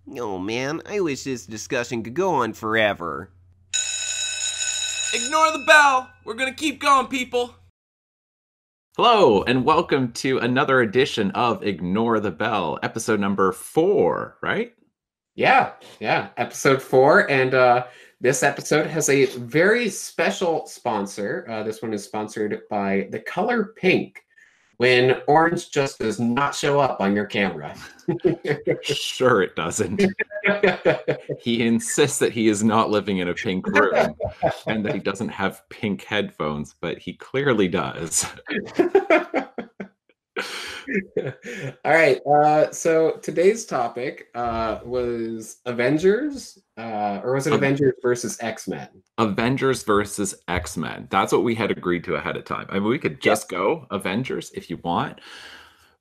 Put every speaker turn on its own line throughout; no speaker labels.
Oh man, I wish this discussion could go on forever.
Ignore the bell. We're gonna keep going, people.
Hello, and welcome to another edition of Ignore the Bell, episode number 4, right?
Yeah, episode 4, and this episode has a very special sponsor. This one is sponsored by the color pink, when orange just does not show up on your camera.
Sure, it doesn't. He insists that he is not living in a pink room and that he doesn't have pink headphones, but he clearly does.
All right, so today's topic was Avengers, or was it Avengers versus X-Men?
Avengers versus X-Men. That's what we had agreed to ahead of time. I mean, we could just go Avengers if you want,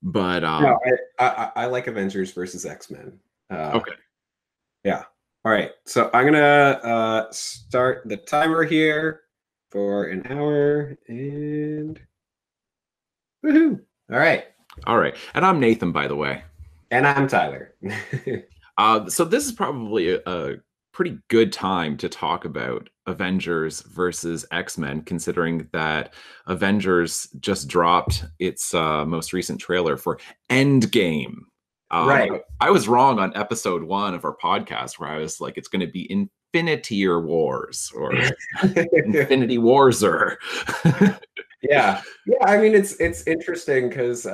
but
no, I like Avengers versus X-Men.
Okay.
Yeah. All right. So I'm gonna start the timer here for an hour, and woohoo! All right.
All right. And I'm Nathan, by the way.
And I'm Tyler.
So this is probably a pretty good time to talk about Avengers versus X-Men, considering that Avengers just dropped its most recent trailer for Endgame.
Right.
I was wrong on episode 1 of our podcast where I was like, it's going to be Infinity Wars or Infinity Warser.
Yeah. I mean, it's interesting because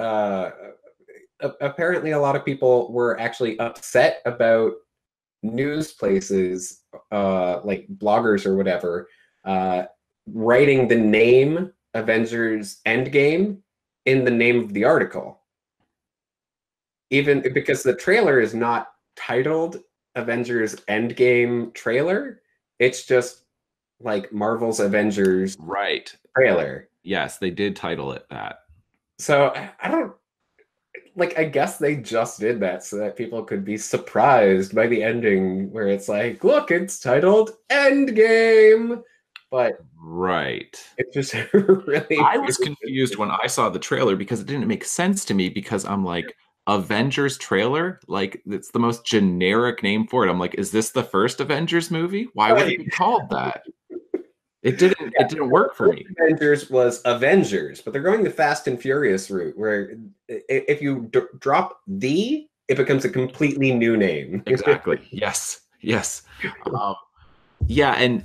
apparently a lot of people were actually upset about news places, like bloggers or whatever, writing the name Avengers Endgame in the name of the article. Even because the trailer is not titled Avengers Endgame trailer, it's just like Marvel's Avengers
Right.
trailer.
Yes, they did title it that.
So I don't like, I guess they just did that so that people could be surprised by the ending where it's like, look, it's titled Endgame. But
right.
It's just really
I was confused when I saw the trailer because it didn't make sense to me, because I'm like, Avengers trailer? Like, it's the most generic name for it. I'm like, is this the first Avengers movie? Why would it be called that? It didn't work for me.
Avengers was Avengers, but they're going the Fast and Furious route, where if you drop it becomes a completely new name.
Exactly. Yes. Yeah, and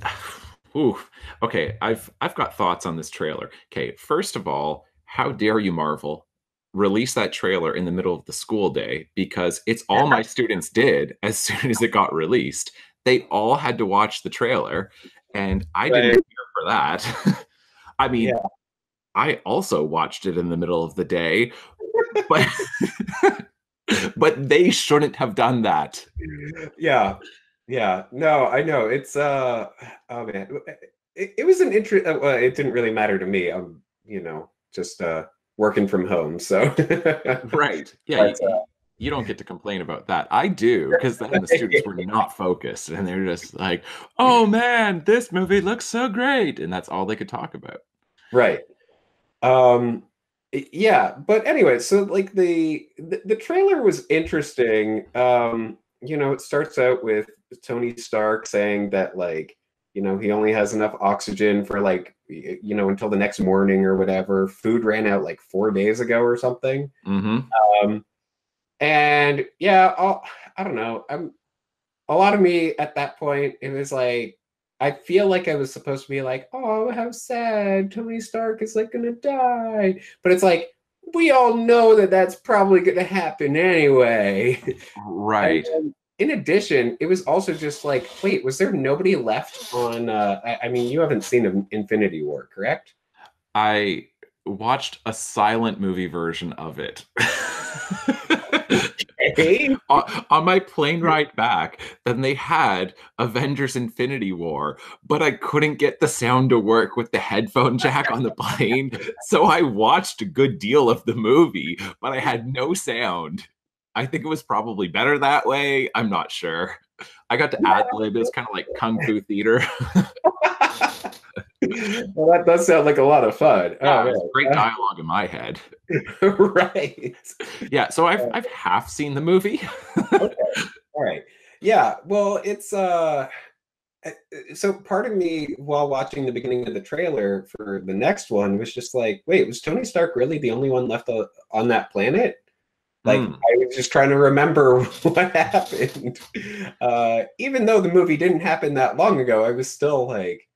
ooh, okay, I've got thoughts on this trailer. Okay, first of all, how dare you, Marvel, release that trailer in the middle of the school day, because it's all my students did as soon as it got released. They all had to watch the trailer, and I didn't care for that. I mean, I also watched it in the middle of the day, but but they shouldn't have done that.
Yeah. No, I know. It's oh man. It was an interest. Well, it didn't really matter to me. I'm, just working from home, so
right. Yeah. You don't get to complain about that. I do, because then the students were not focused and they're just like, oh man, this movie looks so great. And that's all they could talk about.
Right. Yeah, but anyway, so like the trailer was interesting. It starts out with Tony Stark saying that, like, he only has enough oxygen for, like, until the next morning or whatever. Food ran out like 4 days ago or something.
Mm-hmm.
And yeah, I don't know. A lot of me at that point, it was like, I feel like I was supposed to be like, oh, how sad, Tony Stark is like gonna die. But it's like, we all know that that's probably gonna happen anyway.
Right.
In addition, it was also just like, wait, was there nobody left on? I mean, you haven't seen Infinity War, correct?
I watched a silent movie version of it. On my plane ride back, then they had Avengers Infinity War, but I couldn't get the sound to work with the headphone jack on the plane, so I watched a good deal of the movie, but I had no sound. I think it was probably better that way. I'm not sure. I got to ad-lib. It's kind of like Kung Fu theater.
Well, that does sound like a lot of fun.
Yeah, great dialogue in my head.
Right.
Yeah, so I've half seen the movie.
Okay. All right. Yeah, well, it's so part of me while watching the beginning of the trailer for the next one was just like, wait, was Tony Stark really the only one left on that planet? Like,
Mm,
I was just trying to remember what happened. Even though the movie didn't happen that long ago, I was still like,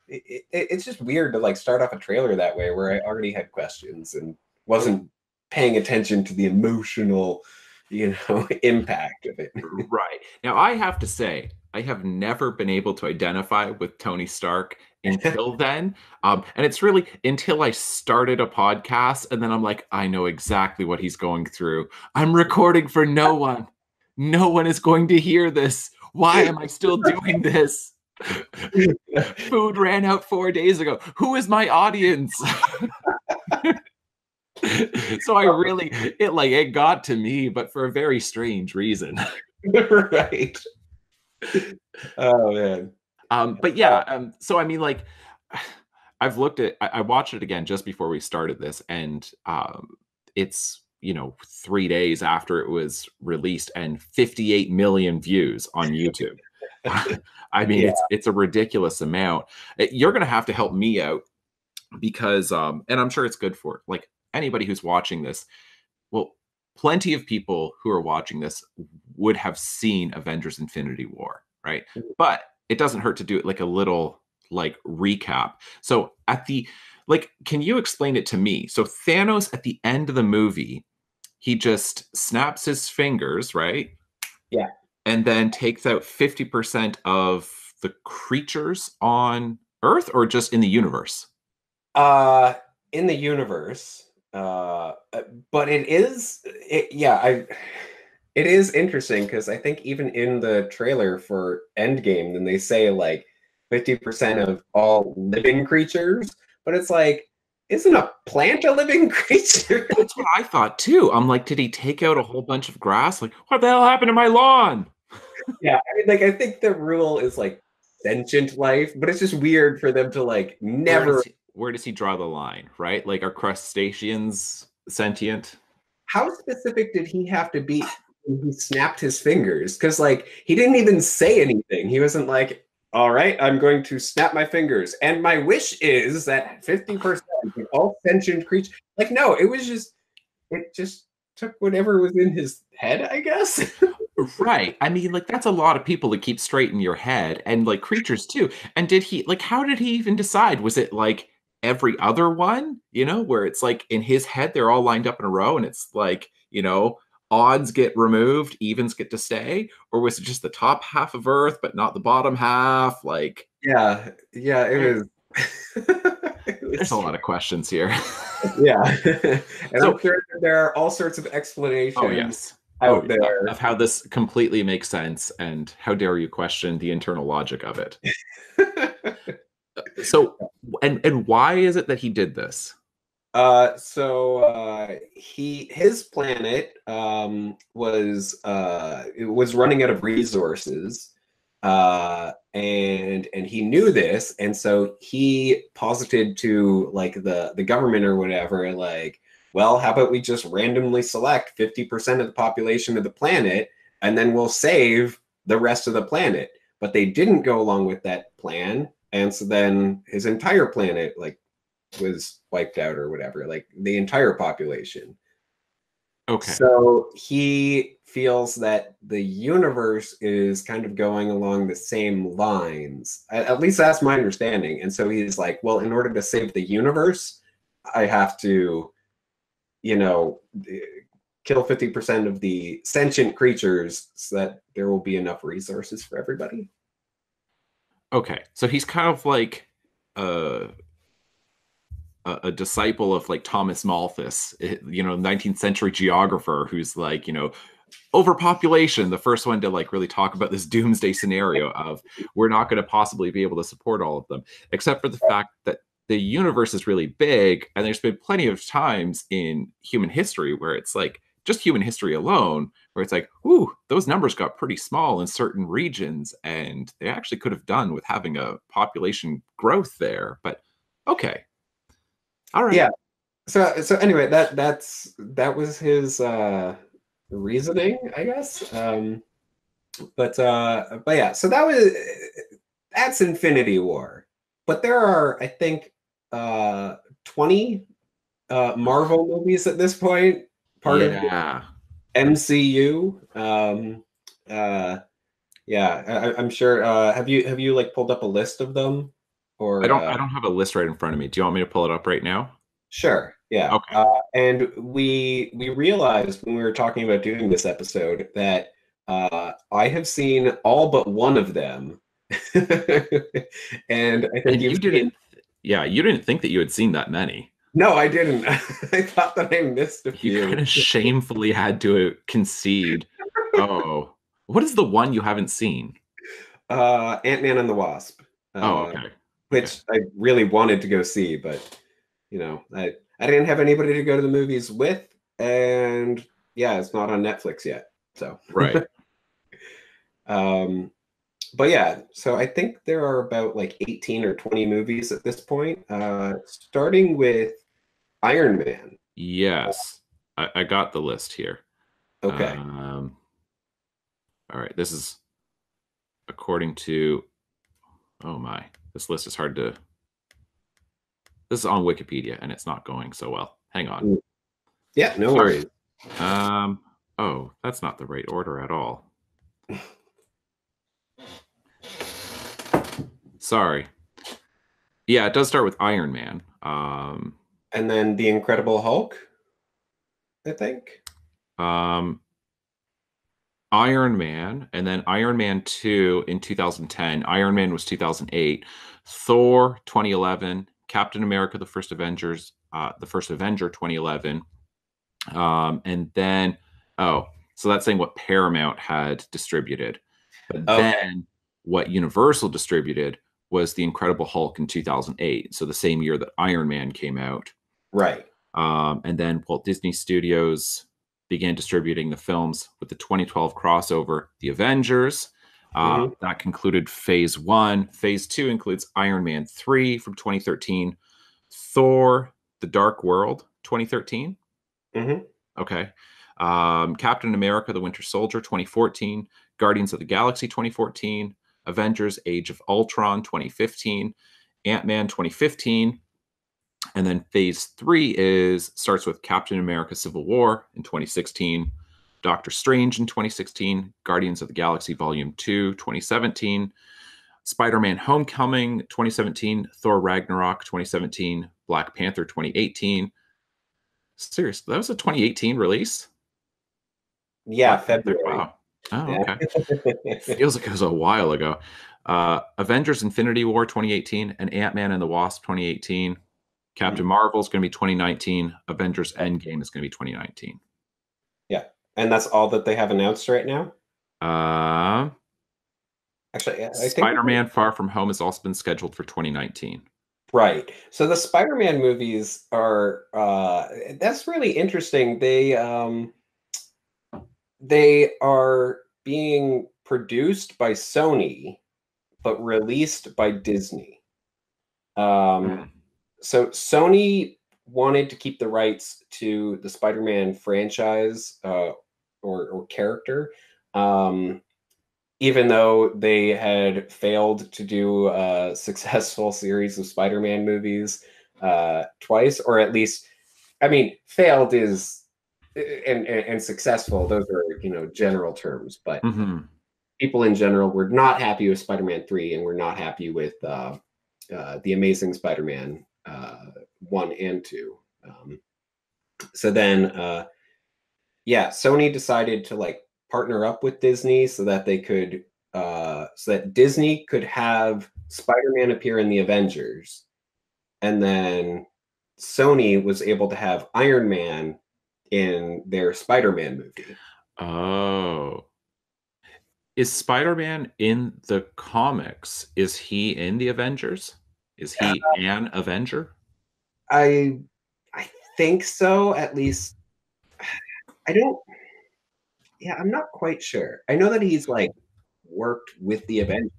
it's just weird to like start off a trailer that way where I already had questions and wasn't paying attention to the emotional, impact of it.
right. Now, I have to say, I have never been able to identify with Tony Stark until then. And it's really until I started a podcast, and then I'm like, I know exactly what he's going through. I'm recording for no one. No one is going to hear this. Why am I still doing this? Food ran out 4 days ago. Who is my audience? So I really, it got to me, but for a very strange reason.
Right. Oh man.
But yeah, so I mean, like, I've looked at, I watched it again just before we started this, and it's 3 days after it was released, and 58 million views on YouTube. I mean,
Yeah.
it's a ridiculous amount. You're gonna have to help me out because, and I'm sure it's good for like anybody who's watching this. Well, plenty of people who are watching this would have seen Avengers Infinity War, right? But it doesn't hurt to do it like a little like recap. So at the can you explain it to me? So Thanos at the end of the movie, he just snaps his fingers, right?
Yeah.
And then takes out 50% of the creatures on Earth, or just in the universe?
In the universe. But it is it is interesting because I think even in the trailer for Endgame, then they say like 50% of all living creatures, but it's like, isn't a plant a living creature?
That's what I thought too. I'm like, did he take out a whole bunch of grass? Like, what the hell happened to my lawn?
Yeah, I mean, like I think the rule is like sentient life, but it's just weird for them to like never.
Where does he draw the line, right? Like, are crustaceans sentient?
How specific did he have to be when he snapped his fingers? Because like he didn't even say anything. He wasn't like, all right, I'm going to snap my fingers. And my wish is that 50% of all sentient creatures. Like, no, it just took whatever was in his head, I guess.
Right. I mean, like, that's a lot of people to keep straight in your head, and like creatures too. And did he, like, how did he even decide? Was it like every other one, where it's like in his head, they're all lined up in a row and it's like, odds get removed, evens get to stay? Or was it just the top half of Earth, but not the bottom half? Like,
Yeah, it was.
there's a lot of questions here.
Yeah. And
So-
I'm sure that there are all sorts of explanations
Oh, yes.
out there.
Of how this completely makes sense, and how dare you question the internal logic of it. So, and why is it that he did this?
His planet was running out of resources, and he knew this, and so he posited to like the government or whatever, like, well, how about we just randomly select 50% of the population of the planet, and then we'll save the rest of the planet. But they didn't go along with that plan, and so then his entire planet like was wiped out or whatever, like the entire population.
Okay.
So he feels that the universe is kind of going along the same lines. At least that's my understanding. And so he's like, well, in order to save the universe, I have to, kill 50% of the sentient creatures so that there will be enough resources for everybody.
Okay. So he's kind of like a disciple of like Thomas Malthus, 19th century geographer, who's like, overpopulation, the first one to like really talk about this doomsday scenario of we're not going to possibly be able to support all of them, except for the fact that the universe is really big, and there's been plenty of times in human history where it's like, just human history alone, where it's like, ooh, those numbers got pretty small in certain regions, and they actually could have done with having a population growth there. But okay. All right.
Yeah. So anyway, that was his reasoning, I guess. But yeah, so that's Infinity War. But there are, I think, 20 Marvel movies at this point, part of
Yeah.
MCU. Yeah, I'm sure. Have you like pulled up a list of them, or
I don't have a list right in front of me. Do you want me to pull it up right now?
sure, yeah.
Okay.
And we realized when we were talking about doing this episode that I have seen all but one of them, and I think
And
you've
you
seen.
didn't, yeah, you didn't think that you had seen that many.
No, I didn't. I thought that I missed a
You
few.
kind of shamefully had to concede. Oh, what is the one you haven't seen?
Ant-Man and the Wasp,
Oh,
uh,
okay. Okay.
which I really wanted to go see, but I didn't have anybody to go to the movies with, and yeah, it's not on Netflix yet. So,
Right.
um, but yeah, so I think there are about like 18 or 20 movies at this point, starting with Iron Man.
Yes. I got the list here.
Okay.
All right. This is according to, oh my, this list is hard to, this is on Wikipedia and it's not going so well. Hang on.
Yeah, no
Sorry.
worries.
Oh, that's not the right order at all. Sorry. Yeah, it does start with Iron Man.
And then The Incredible Hulk, I think.
Iron Man, and then Iron Man 2 in 2010. Iron Man was 2008. Thor 2011. Captain America: The First Avenger 2011. And then, so that's saying what Paramount had distributed. But
Okay.
then what Universal distributed was The Incredible Hulk in 2008. So the same year that Iron Man came out.
Right.
And then Walt Disney Studios began distributing the films with the 2012 crossover, The Avengers. That concluded phase 1. Phase 2 includes Iron Man 3 from 2013, Thor, The Dark World, 2013. Okay. Captain America, The Winter Soldier, 2014, Guardians of the Galaxy, 2014, Avengers, Age of Ultron, 2015, Ant-Man, 2015. And then phase 3 starts with Captain America Civil War in 2016, Doctor Strange in 2016, Guardians of the Galaxy Volume 2, 2017, Spider-Man Homecoming 2017, Thor Ragnarok 2017, Black Panther 2018. Seriously, that was a 2018 release?
Yeah,
Black Panther,
February.
wow. Oh,
Yeah.
okay. Feels like it was a while ago. Avengers Infinity War 2018 and Ant-Man and the Wasp 2018. Captain Marvel is going to be 2019. Avengers Endgame is going to be 2019.
Yeah. And that's all that they have announced right now? Actually, I think
Spider-Man Far From Home has also been scheduled for 2019.
right. So the Spider-Man movies are that's really interesting. They are being produced by Sony but released by Disney. So Sony wanted to keep the rights to the Spider-Man franchise or character, even though they had failed to do a successful series of Spider-Man movies twice, or at least, I mean, failed is and successful. Those are general terms, but people in general were not happy with Spider-Man 3 and were not happy with the Amazing Spider-Man 1 and 2. So then, Sony decided to like partner up with Disney so that they could, so that Disney could have Spider-Man appear in the Avengers, and then Sony was able to have Iron Man in their Spider-Man movie.
Oh. Is Spider-Man in the comics? Is he in the Avengers? Is he an Avenger?
I think so, at least. I don't. Yeah, I'm not quite sure. I know that he's like worked with the Avengers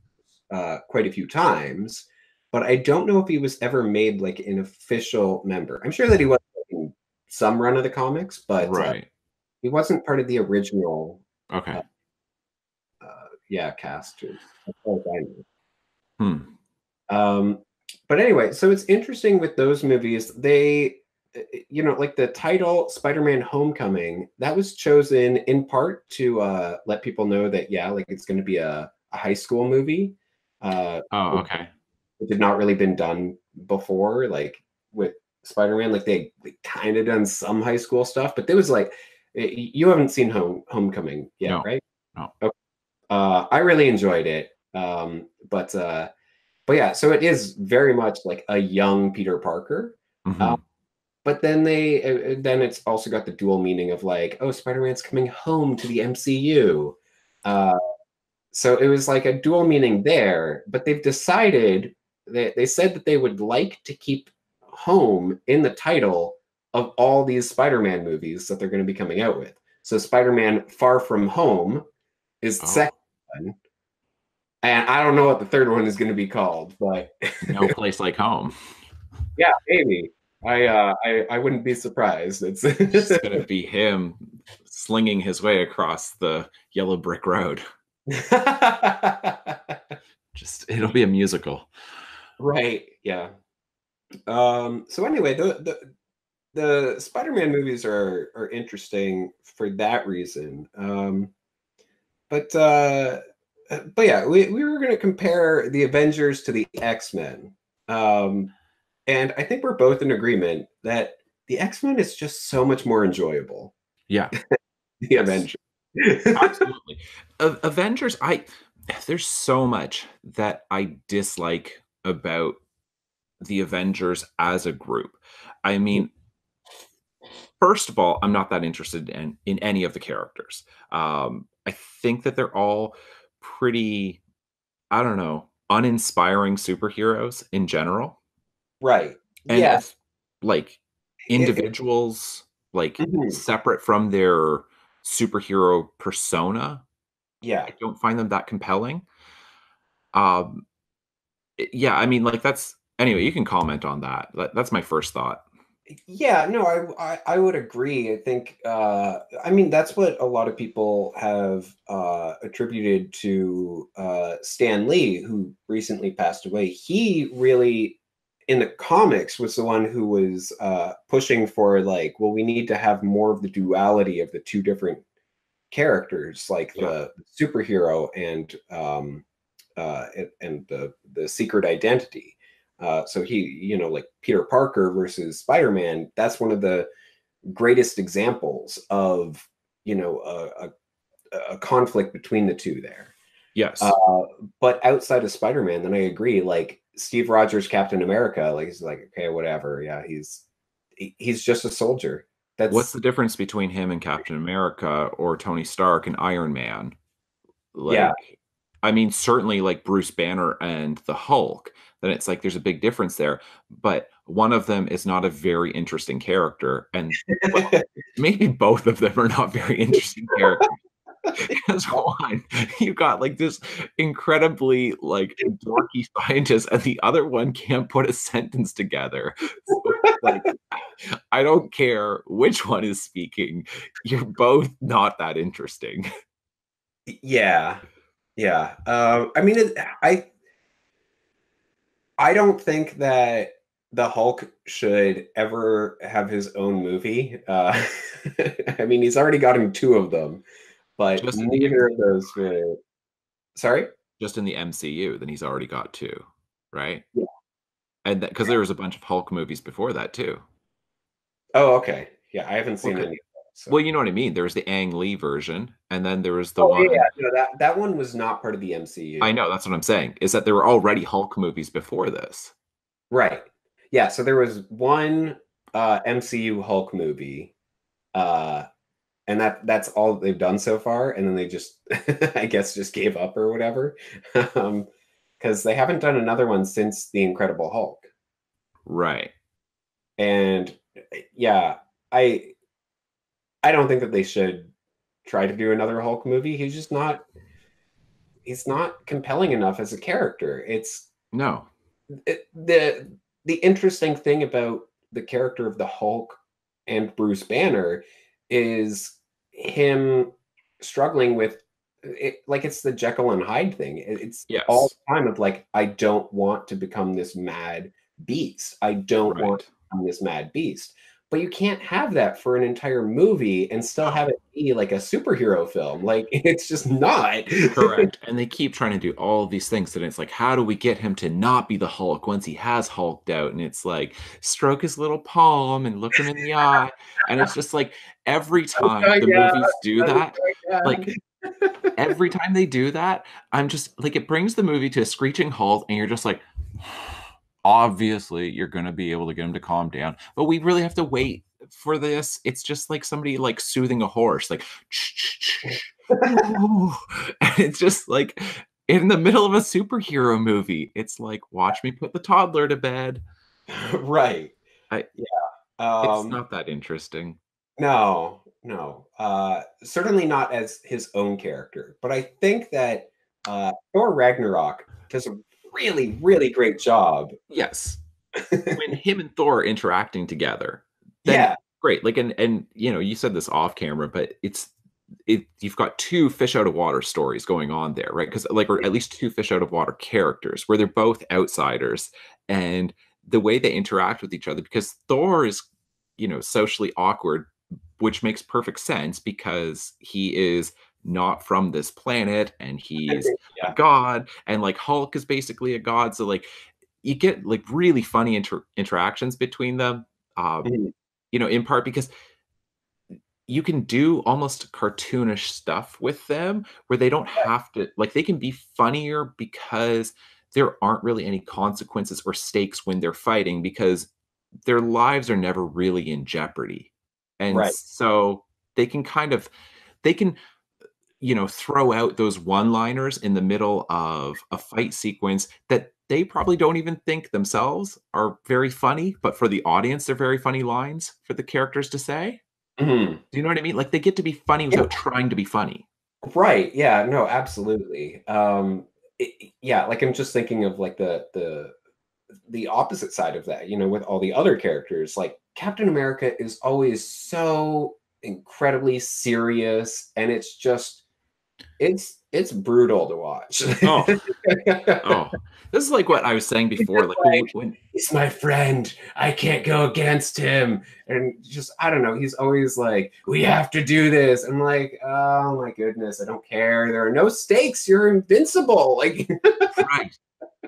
quite a few times, but I don't know if he was ever made like an official member. I'm sure that he was in some run of the comics, but
Right.
he wasn't part of the original
Okay.
yeah, cast. As far as I know.
Hmm.
But anyway, so it's interesting with those movies. They, like the title Spider-Man Homecoming, that was chosen in part to let people know that, yeah, like it's going to be a high school movie.
Oh,
It,
okay.
it had not really been done before, like with Spider-Man. Like they kind of done some high school stuff, but there was like, you haven't seen Homecoming yet,
No,
right?
no.
Okay. I really enjoyed it. But yeah, so it is very much like a young Peter Parker.
Hmm.
But then then it's also got the dual meaning of like, oh, Spider-Man's coming home to the MCU. Uh, so it was like a dual meaning there, but they've decided that they said that they would like to keep home in the title of all these Spider-Man movies that they're going to be coming out with. So Spider-Man Far From Home is the
Oh,
second one. And I don't know what the third one is going to be called, but
no place like home.
yeah, maybe. I wouldn't be surprised. It's
It's just gonna be him slinging his way across the yellow brick road. Just it'll be a musical.
right. Yeah. So anyway, the Spider-Man movies are interesting for that reason. But but yeah, we were going to compare the Avengers to the X-Men. And I think we're both in agreement that the X-Men is just so much more enjoyable.
Yeah.
The
Yes.
Avengers.
Absolutely. Avengers, there's so much that I dislike about the Avengers as a group. I mean, first of all, I'm not that interested in any of the characters. I think that they're all pretty, I don't know, uninspiring superheroes in general.
Right.
And
Yeah.
as like individuals, like
Mhm.
separate from their superhero persona,
Yeah.
I don't find them that compelling. Um, yeah, I mean, like that's anyway. You can comment on that. That's my first thought.
Yeah, no, I would agree. I think I mean that's what a lot of people have attributed to Stan Lee, who recently passed away. He really, in the comics, was the one who was pushing for like, well, we need to have more of the duality of the two different characters, like
Yeah.
the superhero and the secret identity. So he, like Peter Parker versus Spider-Man, that's one of the greatest examples of, a conflict between the two there.
Yes.
Uh, but outside of Spider-Man, then I agree. Like Steve Rogers, Captain America, like he's like, okay, whatever. Yeah, he's just a soldier.
What's
That's
the difference between him and Captain America or Tony Stark and Iron Man?
yeah,
Like, I mean, certainly like Bruce Banner and the Hulk, then it's like there's a big difference there. But one of them is not a very interesting character. And well, maybe both of them are not very interesting characters. Because one, you got like this incredibly like dorky scientist, and the other one can't put a sentence together. So, like, I don't care which one is speaking. You're both not that interesting.
yeah, yeah. I mean, I don't think that the Hulk should ever have his own movie. I mean, he's already gotten two of them, but
Just in the
neither of those would. Sorry?
just in the MCU, then he's already got two, right?
Yeah.
And because there was a bunch of Hulk movies before that too.
Oh, okay. Yeah, I haven't seen
Okay.
any of them.
Well,
So.
you know what I mean. There was the Ang Lee version, and then there was the
Oh, yeah,
one.
no, that one was not part of the
I
MCU.
know, that's what I'm saying, is that there were already Hulk movies before this.
Right. Yeah, so there was one MCU Hulk movie, uh, and that's all they've done so far, and then they just I guess just gave up or whatever. Because they haven't done another one since The Incredible Hulk.
Right.
And yeah, I I don't think that they should try to do another Hulk movie. He's not compelling enough as a character.
No.
The interesting thing about the character of the Hulk and Bruce Banner is him struggling with like it's the Jekyll and Hyde thing. It's all
Yes.
the time of like, I don't want to become this mad beast. I don't want
Right.
to become this mad beast. But you can't have that for an entire movie and still have it be like a superhero film. Like it's just not.
Correct. And they keep trying to do all of these things. And it's like, how do we get him to not be the Hulk once he has hulked out? And it's like, stroke his little palm and look him in the eye. And it's just like every time
Oh,
the
yeah.
movies do that,
Yeah.
like every time they do that, I'm just like, it brings the movie to a screeching halt. And you're just like, obviously, you're going to be able to get him to calm down. But we really have to wait for this. It's just like somebody like soothing a horse, like, and it's just like in the middle of a superhero movie. It's like, watch me put the toddler to bed.
Right.
I, it's
Um,
not that interesting.
no, no. Certainly not as his own character. But I think that Thor Ragnarok does a really, really great job.
Yes, when him and Thor are interacting together, then
Yeah.
great. Like, and you know, you said this off camera, but you've got two fish out of water stories going on there, right? Because like, or at least two fish out of water characters where they're both outsiders, and the way they interact with each other, because Thor is, you know, socially awkward, which makes perfect sense because he is not from this planet and he's a
Yeah.
god, and like Hulk is basically a god. So like you get like really funny interactions between them.
Mhm.
You know, in part because you can do almost cartoonish stuff with them where they don't have to, like, they can be funnier because there aren't really any consequences or stakes when they're fighting because their lives are never really in jeopardy. And
Right.
so they can kind of, they can, you know, throw out those one-liners in the middle of a fight sequence that they probably don't even think themselves are very funny, but for the audience, they're very funny lines for the characters to say.
Mhm.
Do you know what I mean? Like they get to be funny
Yeah.
without trying to be funny.
Right. Yeah. No, absolutely. Yeah, like I'm just thinking of like the opposite side of that, with all the other characters. Like Captain America is always so incredibly serious, and it's brutal to watch.
Oh, oh. This is like what I was saying before. Like when
He's my friend. I can't go against him. And just, I don't know. He's always like, we have to do this. I'm like, oh my goodness, I don't care. There are no stakes. You're invincible. Like,
right.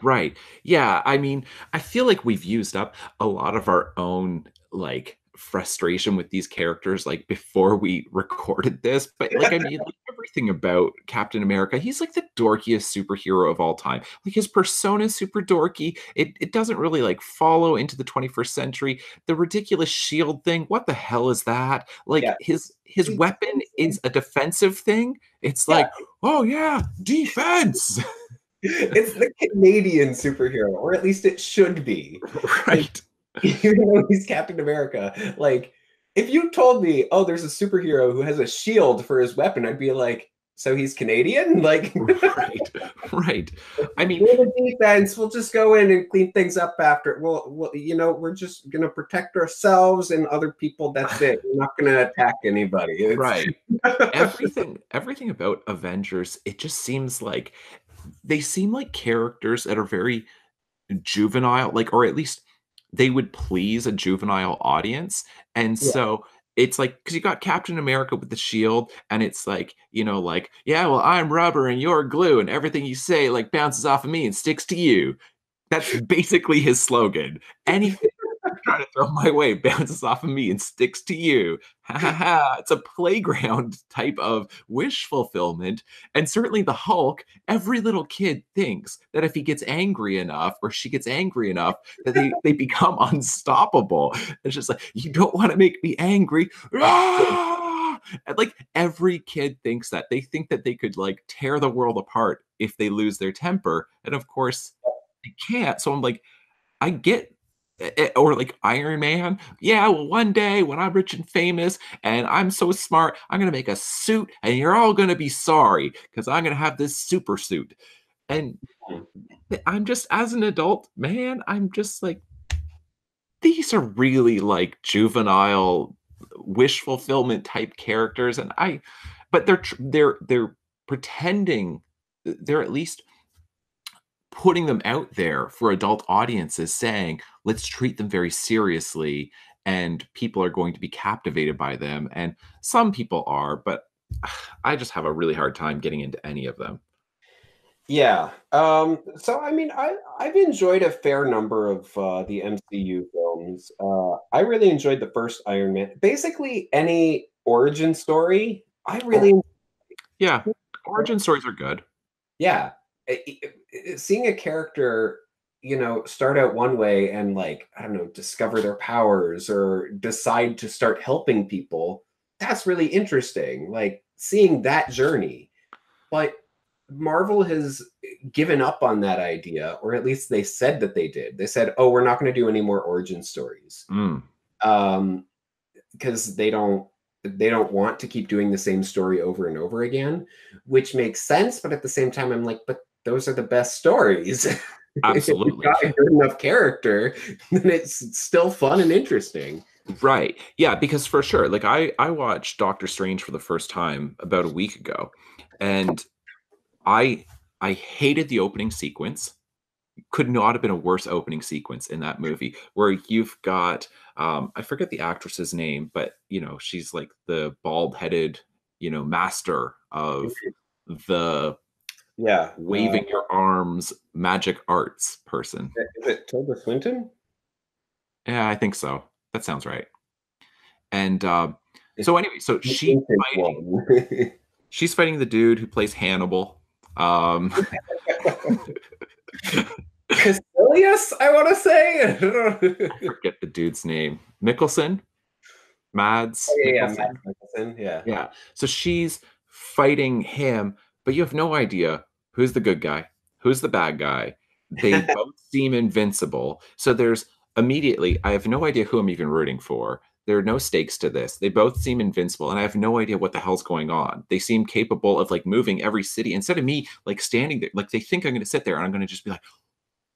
Right. Yeah. I mean, I feel like we've used up a lot of our own like frustration with these characters like before we recorded this. But like, I mean, like everything about Captain America, he's like the dorkiest superhero of all time. Like his persona is super dorky. It doesn't really like follow into the 21st century. The ridiculous shield thing, what the hell is that? Like
yeah,
his weapon is a defensive thing. It's
yeah.
like, oh yeah, defense.
It's the Canadian superhero, or at least it should be.
Right.
Even though he's Captain America, like if you told me, oh, there's a superhero who has a shield for his weapon, I'd be like, so he's Canadian? Like,
Right. Right. I mean,
we're the defense. We'll just go in and clean things up after. We're just gonna protect ourselves and other people. That's it. We're not gonna attack anybody. It's,
right. Everything about Avengers, it just seems like they seem like characters that are very juvenile, like, or at least they would please a juvenile audience. And
yeah,
so it's like, because you got Captain America with the shield, and it's like, you know, like, yeah, well, I'm rubber and you're glue, and everything you say like bounces off of me and sticks to you. That's basically his slogan. Anything trying to throw my way bounces off of me and sticks to you. Ha ha ha. It's a playground type of wish fulfillment. And certainly the Hulk, every little kid thinks that if he gets angry enough or she gets angry enough, that they become unstoppable. It's just like, you don't want to make me angry. Ah! And like every kid thinks that. They think that they could like tear the world apart if they lose their temper. And of course, they can't. So I'm like, I get, or like Iron Man. Yeah, well, one day when I'm rich and famous and I'm so smart, I'm gonna make a suit, and you're all gonna be sorry because I'm gonna have this super suit. And I'm just, as an adult man, I'm just like, these are really like juvenile wish fulfillment type characters, and but they're pretending, they're at least putting them out there for adult audiences, saying, let's treat them very seriously and people are going to be captivated by them. And some people are, but I just have a really hard time getting into any of them.
Yeah. So I mean, I've enjoyed a fair number of the MCU films. I really enjoyed the first Iron Man. Basically, any origin story, I really
Yeah, origin stories are good.
yeah. Seeing a character, start out one way and like, I don't know, discover their powers or decide to start helping people, that's really interesting. Like seeing that journey. But Marvel has given up on that idea, or at least they said that they did. They said, "Oh, we're not going to do any more origin stories,"
Mm.
Because they don't want to keep doing the same story over and over again, which makes sense. But at the same time, I'm like, but those are the best stories.
Absolutely.
If you've got a good enough character, then it's still fun and interesting.
Right. Yeah, because for sure, like I watched Doctor Strange for the first time about a week ago, and I hated the opening sequence. Could not have been a worse opening sequence in that movie, where you've got I forget the actress's name, but she's like the bald-headed, master of the
Yeah,
waving your arms magic arts person.
is it Tilda Swinton?
Yeah, I think so. That sounds right. And so anyway, so she's fighting the dude who plays Hannibal.
Caecilius, I want to say.
I forget the dude's name. Mikkelsen? Mads?
Yeah,
Mikkelsen?
Mads Mikkelsen, yeah.
Yeah. So she's fighting him, but you have no idea who's the good guy, who's the bad guy. They both seem invincible. So there's immediately, I have no idea who I'm even rooting for. There are no stakes to this. They both seem invincible, and I have no idea what the hell's going on. They seem capable of like moving every city instead of me like standing there. Like they think I'm going to sit there and I'm going to just be like,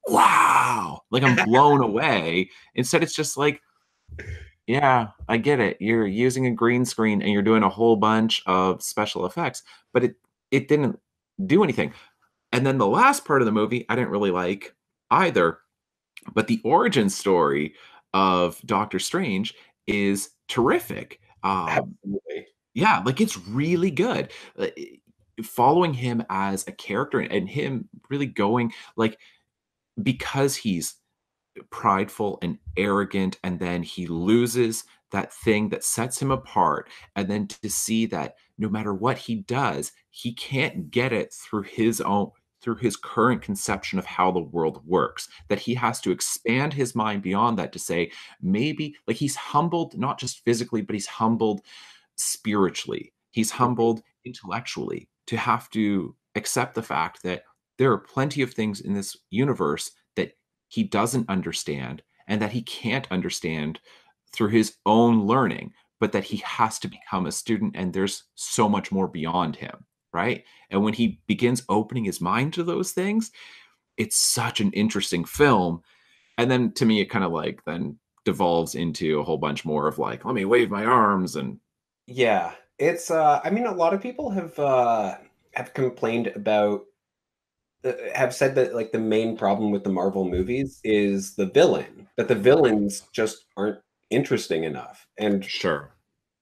wow, like I'm blown away. Instead, it's just like, yeah, I get it. You're using a green screen and you're doing a whole bunch of special effects, but it didn't do anything. And then the last part of the movie, I didn't really like either. But the origin story of Doctor Strange is terrific.
Absolutely.
Yeah, like it's really good. Following him as a character and him really going like, because he's prideful and arrogant, and then he loses that thing that sets him apart, and then to see that no matter what he does, he can't get it through his current conception of how the world works, that he has to expand his mind beyond that to say, maybe like he's humbled not just physically, but he's humbled spiritually, he's humbled intellectually, to have to accept the fact that there are plenty of things in this universe that he doesn't understand and that he can't understand through his own learning, but that he has to become a student, and there's so much more beyond him, right? And when he begins opening his mind to those things, it's such an interesting film. And then to me, it kind of like then devolves into a whole bunch more of like, let me wave my arms. And
Yeah, it's I mean, a lot of people have complained about have said that like the main problem with the Marvel movies is the villain, that the villains just aren't interesting enough. And
sure,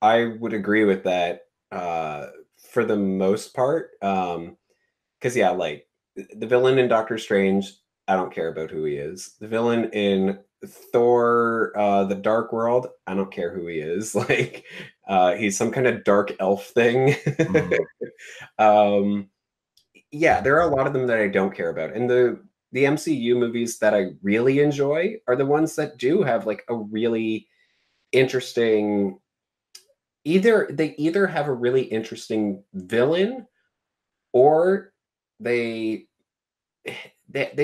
I would agree with that for the most part. Because yeah, like the villain in Doctor Strange, I don't care about who he is. The villain in Thor, the Dark World, I don't care who he is. Like he's some kind of dark elf thing. um, yeah, there are a lot of them that I don't care about. And the MCU movies that I really enjoy are the ones that do have like a really interesting they either have a really interesting villain, or they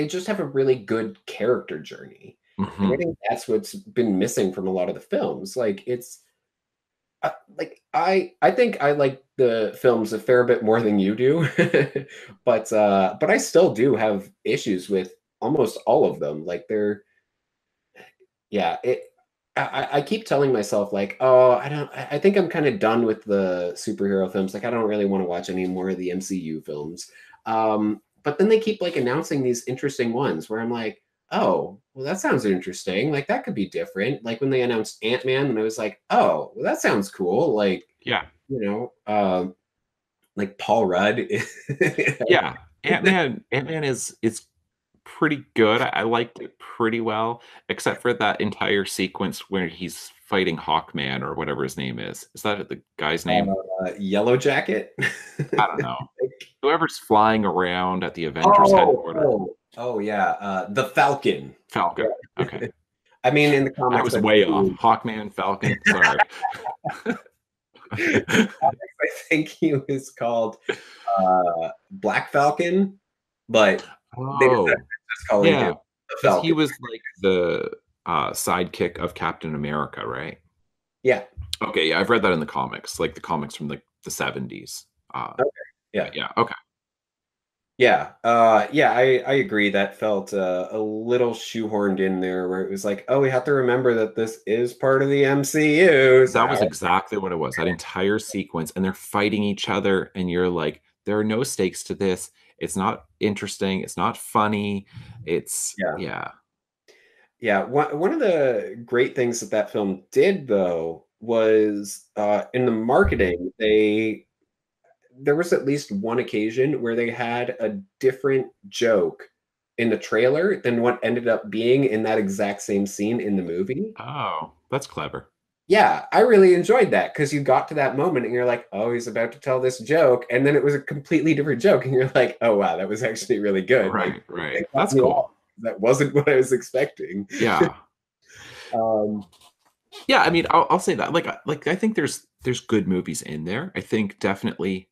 just have a really good character journey. And I think that's what's been missing from a lot of the films. Like it's like I think I like the films a fair bit more than you do, but I still do have issues with almost all of them. Like they're yeah, I keep telling myself like, oh, I think I'm kind of done with the superhero films. Like, I don't really want to watch any more of the MCU films. But then they keep like announcing these interesting ones where I'm like, oh, well, that sounds interesting. Like that could be different. Like when they announced Ant-Man, and I was like, oh, well, that sounds cool. Like,
Yeah.
Like Paul Rudd.
Yeah. Ant-Man is pretty good. I liked it pretty well, except for that entire sequence where he's fighting Hawkman or whatever his name is. Is that the guy's name?
Yellow Jacket.
I don't know. Whoever's flying around at the Avengers
Oh,
headquarters.
yeah. The Falcon.
Falcon. Okay.
I mean, in the
I
comics,
was way off. Hawkman, Falcon. Sorry.
I think he was called Black Falcon, but they
Oh,
just calling him
yeah.
the
Because
Falcon.
he was like the sidekick of Captain America, right?
Yeah.
Okay, yeah, I've read that in the comics, like the comics from like the 70s.
Okay. Yeah.
Yeah, okay.
Yeah. Yeah, I agree. That felt a little shoehorned in there where it was like, oh, we have to remember that this is part of the MCU.
That was exactly what it was. That entire sequence, and they're fighting each other, and you're like, there are no stakes to this. It's not interesting. It's not funny. It's
Yeah.
yeah.
Yeah, one of the great things that that film did, though, was in the marketing, there was at least one occasion where they had a different joke in the trailer than what ended up being in that exact same scene in the movie.
Oh, that's clever.
Yeah, I really enjoyed that because you got to that moment and you're like, oh, he's about to tell this joke. And then it was a completely different joke. And you're like, oh, wow, that was actually really good.
Right,
Like,
right.
it caught
That's
me
cool.
off. That wasn't what I was expecting.
Yeah.
Um,
Yeah, I mean, I'll say that. Like I think there's good movies in there. I think definitely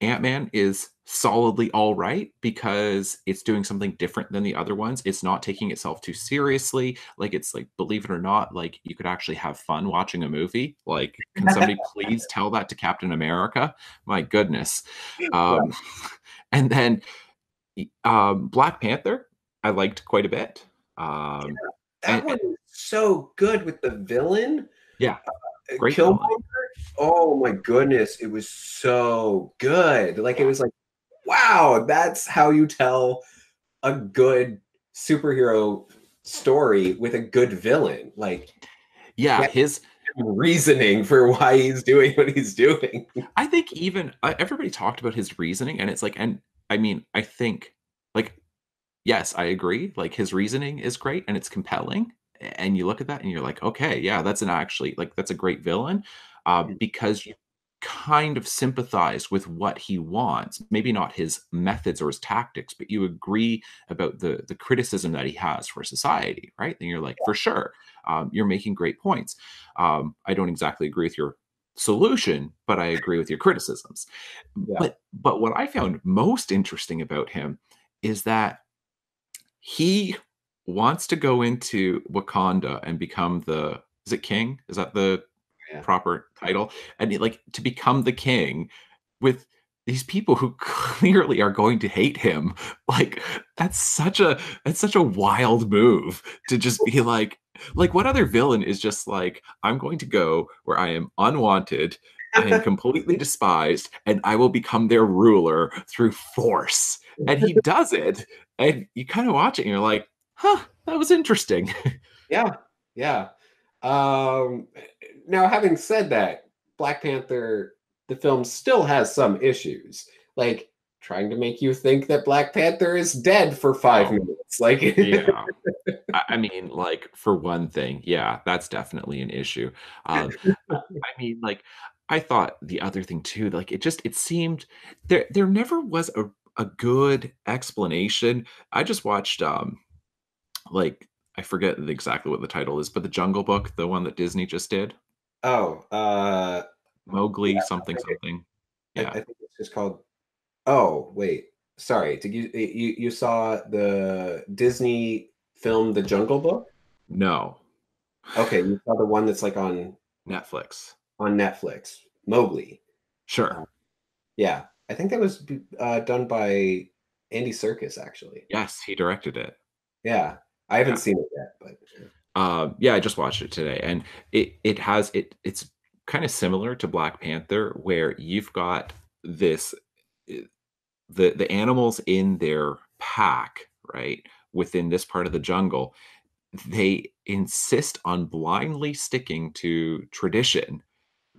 Ant-Man is solidly all right because it's doing something different than the other ones. It's not taking itself too seriously. Like it's like, believe it or not, like you could actually have fun watching a movie. Like, can somebody please tell that to Captain America? My goodness. Um, and then Black Panther, I liked quite a bit.
that one is so good with the villain.
Yeah, great
Killmonger.
villain.
Oh my goodness, it was so good. Like it was like, wow, that's how you tell a good superhero story with a good villain. Like,
Yeah,
his reasoning for why he's doing what he's doing.
I think even everybody talked about his reasoning, and it's like, and I mean, I think, like, yes, I agree. Like, his reasoning is great and it's compelling. And you look at that and you're like, okay, yeah, that's an actually, like, that's a great villain because you kind of sympathize with what he wants. Maybe not his methods or his tactics, but you agree about the criticism that he has for society, right? And you're like, for sure, you're making great points. I don't exactly agree with your solution, but I agree with your criticisms.
Yeah.
But what I found most interesting about him is that he wants to go into Wakanda and become the, is it king? Is that the proper title? And like to become the king with these people who clearly are going to hate him. Like that's such a wild move to just be like what other villain is just like, I'm going to go where I am unwanted, I am completely despised, and I will become their ruler through force. And he does it, and you kind of watch it and you're like, huh, that was interesting.
Yeah. Yeah. Now, having said that, Black Panther, the film still has some issues, like trying to make you think that Black Panther is dead for 5 minutes. Like,
yeah, I mean, like for one thing, yeah, that's definitely an issue. I mean, like, I thought the other thing too, like it seemed there never was a good explanation. I just watched like I forget exactly what the title is, but the Jungle Book, the one that Disney just did.
oh,
Mowgli
yeah,
something something. Yeah.
I think it's just called. Oh, wait. Sorry. Did you saw the Disney film The Jungle Book?
No.
Okay, you saw the one that's like on
Netflix.
Netflix, Mowgli.
Sure.
Yeah, I think that was done by Andy Serkis, actually.
Yes, he directed it.
Yeah, I haven't
Yeah.
seen it yet, but
Yeah, I just watched it today, and it's kind of similar to Black Panther, where you've got this the animals in their pack, right, within this part of the jungle, they insist on blindly sticking to tradition,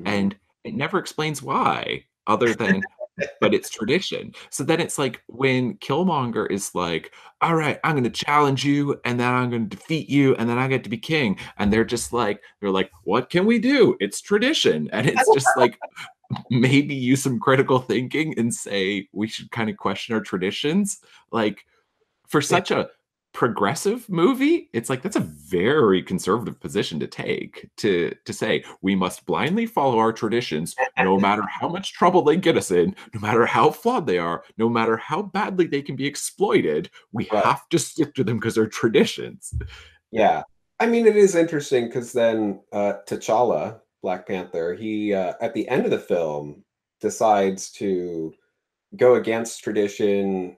Mhm.
and it never explains why, other than but it's tradition. So then it's like when Killmonger is like, all right, I'm going to challenge you and then I'm going to defeat you and then I get to be king. And they're like, what can we do? It's tradition. And it's just like, maybe use some critical thinking and say we should kind of question our traditions. Like, for such a progressive movie, it's like that's a very conservative position to take, to say we must blindly follow our traditions no matter how much trouble they get us in, no matter how flawed they are, no matter how badly they can be exploited. We
Right.
have to stick to them because they're traditions.
Yeah. I mean, it is interesting because then T'Challa, Black Panther, he at the end of the film decides to go against tradition,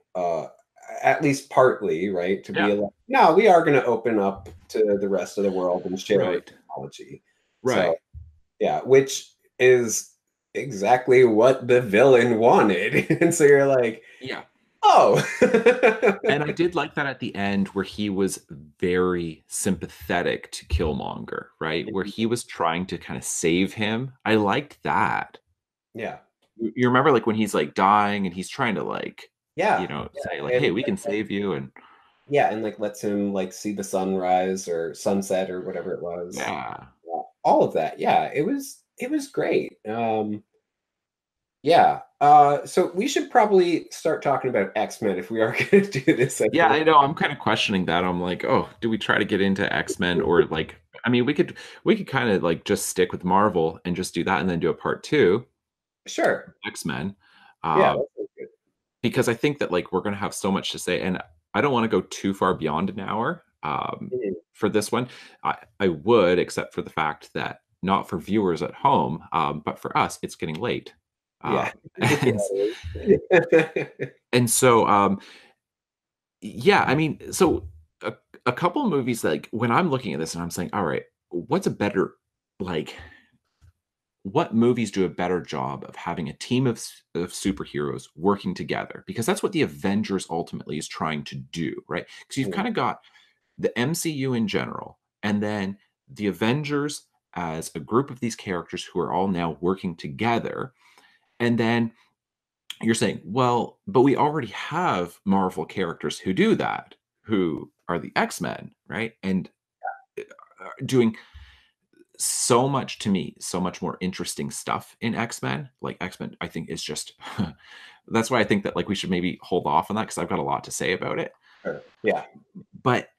at least partly, right? To be
Yeah.
like, no, we are going to open up to the rest of the world and share our
Right.
technology. So,
Right.
yeah, which is exactly what the villain wanted. And so you're like,
Yeah.
oh.
And I did like that at the end where he was very sympathetic to Killmonger, right? Where he was trying to kind of save him. I liked that.
Yeah.
You remember like when he's like dying and he's trying to like,
Yeah.
say like,
Yeah.
hey,
And
we can save you. And
yeah, and like lets him like see the sunrise or sunset or whatever it was.
yeah.
All of that. Yeah, it was great. Yeah. So we should probably start talking about X-Men if we are going to do this. I
Yeah,
feel.
I know. I'm kind of questioning that. I'm like, oh, do we try to get into X-Men or like I mean, we could kind of like just stick with Marvel and just do that and then do a part two,
Sure.
X-Men.
Yeah,
Um,
that sounds good.
because I think that like we're gonna have so much to say, and I don't want to go too far beyond an hour
Mhm.
for this one. I would, except for the fact that not for viewers at home, but for us, it's getting late.
Yeah.
And
Yeah, it is.
and so yeah, I mean, so a couple movies like when I'm looking at this and I'm saying, all right, what's a better like what movies do a better job of having a team of superheroes working together? Because that's what the Avengers ultimately is trying to do, right? Because you've
Mm,
kind of got the MCU in general, and then the Avengers as a group of these characters who are all now working together. And then you're saying, well, but we already have Marvel characters who do that, who are the X-Men, right? And doing so much to me, so much more interesting stuff in X-Men. Like X-Men, I think is just that's why I think that like we should maybe hold off on that because I've got a lot to say about it.
sure. Yeah.
But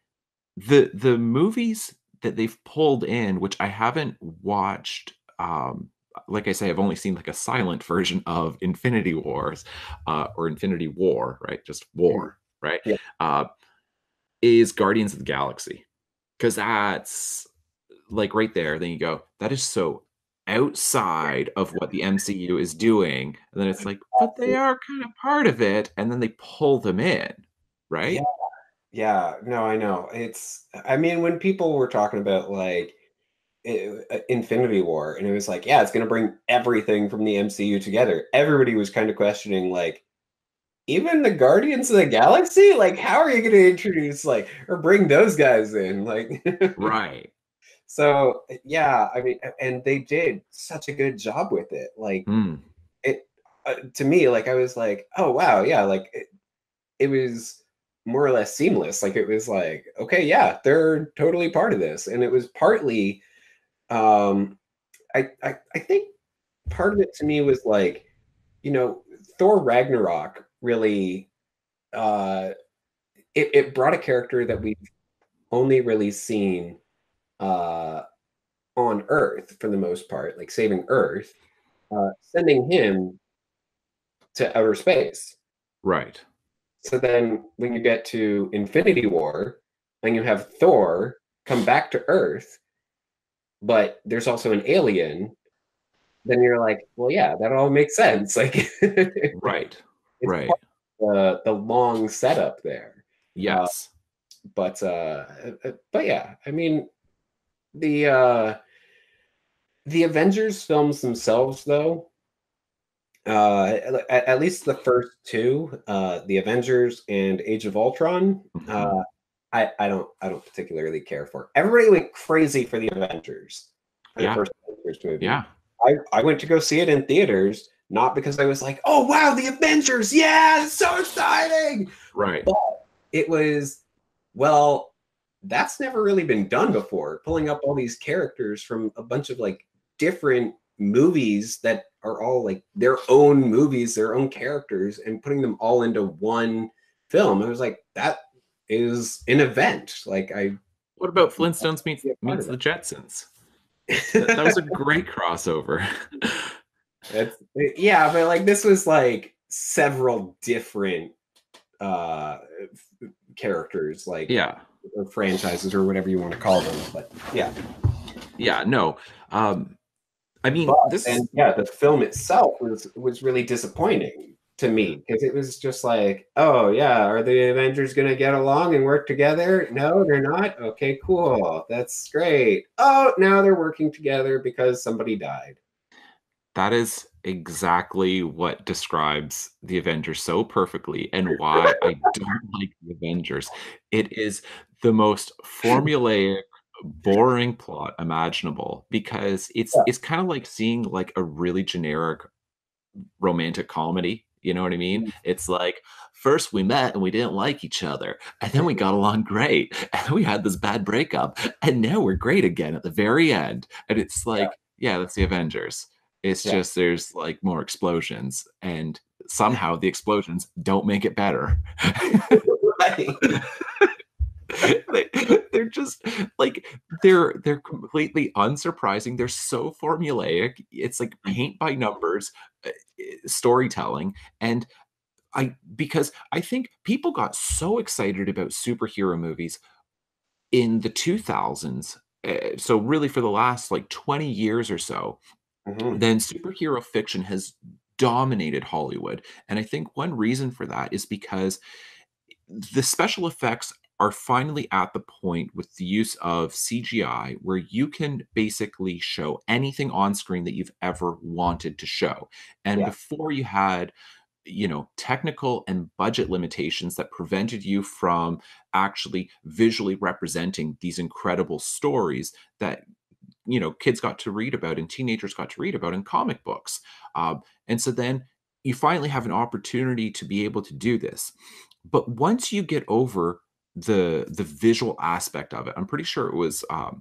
the movies that they've pulled in, which I haven't watched, like I say, I've only seen like a silent version of Infinity Wars, or Infinity War, right? Just
Mhm.
war, right?
Yeah.
Uh, is Guardians of the Galaxy. Because that's like right there, then you go, that is so outside of what the MCU is doing. And then it's like, but they are kind of part of it. And then they pull them in,
Yeah.
right?
Yeah. No, I know. I mean, when people were talking about like Infinity War, and it was like, yeah, it's going to bring everything from the MCU together. Everybody was kind of questioning, like, even the Guardians of the Galaxy? Like, how are you going to introduce, like, or bring those guys in? Like,
Right.
so yeah, I mean, and they did such a good job with it. Like,
Mm,
it to me, like, I was like, oh wow, yeah, like it was more or less seamless. Like, it was like, okay, yeah, they're totally part of this, and it was partly, um, I think part of it to me was like, you know, Thor Ragnarok really uh it brought a character that we've only really seen uh on Earth for the most part, like saving Earth, sending him to outer space.
right.
So then when you get to Infinity War and you have Thor come back to Earth, but there's also an alien, then you're like, well, yeah, that all makes sense. Like
Right.
it's
Right.
part of the long setup there. Uh,
Yes.
but yeah, I mean, the Avengers films themselves, though, at least the first two, the Avengers and Age of Ultron, I don't particularly care for. Everybody went crazy for the Avengers, for the first Avengers movie.
Yeah.
I went to go see it in theaters, not because I was like, oh wow, the Avengers, yeah, it's so exciting.
Right.
But it was, well, that's never really been done before, pulling up all these characters from a bunch of like different movies that are all like their own movies, their own characters, and putting them all into one film. I was like, that is an event. Like,
what about Flintstones meets the Jetsons? That was a great crossover.
Yeah, but like this was like several different characters, like or franchises or whatever you want to call them. But yeah,
no. I mean,
the film itself was really disappointing to me, because it was just like, oh yeah, are the Avengers gonna get along and work together? No, they're not. Okay, cool, that's great. Oh, now they're working together because somebody died.
That is exactly what describes the Avengers so perfectly, and why I don't like the Avengers. It is the most formulaic, boring plot imaginable, because it's kind of like seeing like a really generic romantic comedy. You know what I mean? It's like, first we met and we didn't like each other, and then we got along great, and then we had this bad breakup, and now we're great again at the very end. And it's like, yeah, that's the Avengers. It's just there's like more explosions, and somehow the explosions don't make it better. They're just like they're completely unsurprising. They're so formulaic. It's like paint by numbers storytelling. And because I think people got so excited about superhero movies in the 2000s, so really for the last like 20 years or so, then superhero fiction has dominated Hollywood. And I think one reason for that is because the special effects are finally at the point with the use of CGI where you can basically show anything on screen that you've ever wanted to show. And before, you had, you know, technical and budget limitations that prevented you from actually visually representing these incredible stories that, you know, kids got to read about and teenagers got to read about in comic books. And so then you finally have an opportunity to be able to do this. But once you get over the visual aspect of it, I'm pretty sure it was and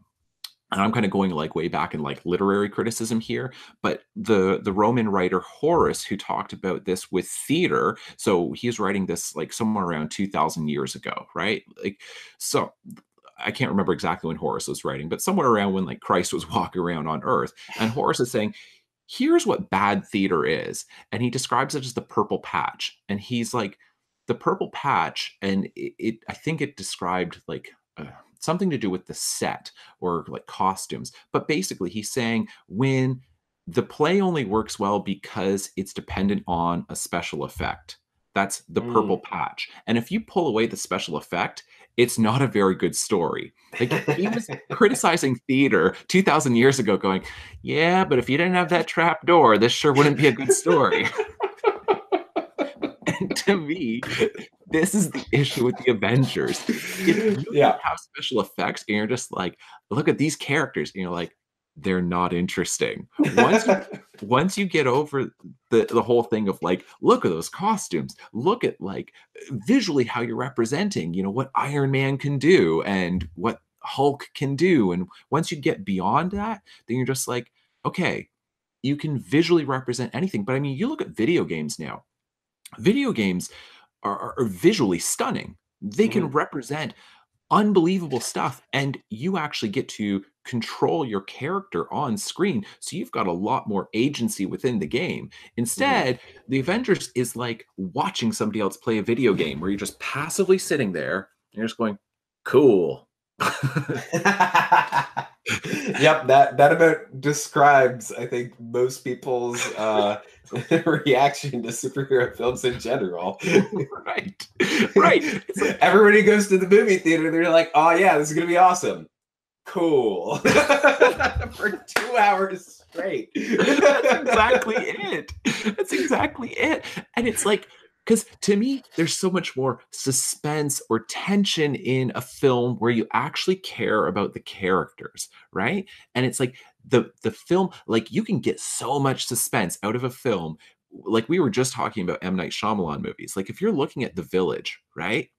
I'm kind of going like way back in like literary criticism here, but the Roman writer Horace, who talked about this with theater, so he's writing this like somewhere around 2000 years ago, right? Like, so I can't remember exactly when Horace was writing, but somewhere around when like Christ was walking around on earth. And Horace is saying, here's what bad theater is. And he describes it as the purple patch. And he's like, the purple patch, and I think it described like something to do with the set or like costumes. But basically he's saying when the play only works well because it's dependent on a special effect, that's the purple patch. And if you pull away the special effect, it's not a very good story. Like, he was criticizing theater 2000 years ago going, yeah, but if you didn't have that trap door, this sure wouldn't be a good story. And to me, this is the issue with the Avengers. If you have special effects and you're just like, look at these characters, and you're like, they're not interesting. Once you get over the whole thing of like, look at those costumes, look at like visually how you're representing, you know, what Iron Man can do and what Hulk can do. And once you get beyond that, then you're just like, okay, you can visually represent anything. But I mean, you look at video games now. Video games are visually stunning. They can represent unbelievable stuff, and you actually get to control your character on screen, so you've got a lot more agency within the game. Instead, the Avengers is like watching somebody else play a video game where you're just passively sitting there and you're just going, cool.
Yep, that about describes, I think, most people's reaction to superhero films in general.
Right.
It's like everybody goes to the movie theater, they're like, oh yeah, this is gonna be awesome. cool for 2 hours straight.
That's exactly it. That's exactly it. And it's like, because to me, there's so much more suspense or tension in a film where you actually care about the characters, right? And it's like the film, like you can get so much suspense out of a film. Like we were just talking about M. Night Shyamalan movies. Like if you're looking at The Village, right?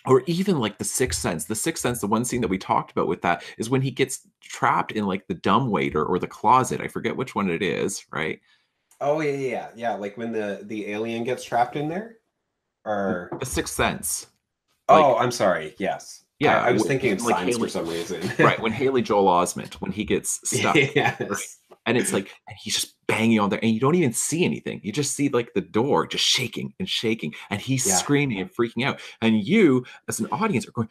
Or even like The Sixth Sense. The Sixth Sense, the one scene that we talked about with that is when he gets trapped in like the dumbwaiter or the closet. I forget which one it is, right?
Oh yeah. Like when the alien gets trapped in there, or
The Sixth Sense.
oh, I'm sorry. Yes,
Yeah,
I was thinking of
like
Signs for
Haley,
some reason.
right? When Haley Joel Osment, when he gets stuck, right?
Yes.
And it's like, and he's just banging on there, and you don't even see anything. You just see like the door just shaking and shaking, and he's
Yeah.
screaming and freaking out. And you, as an audience, are going,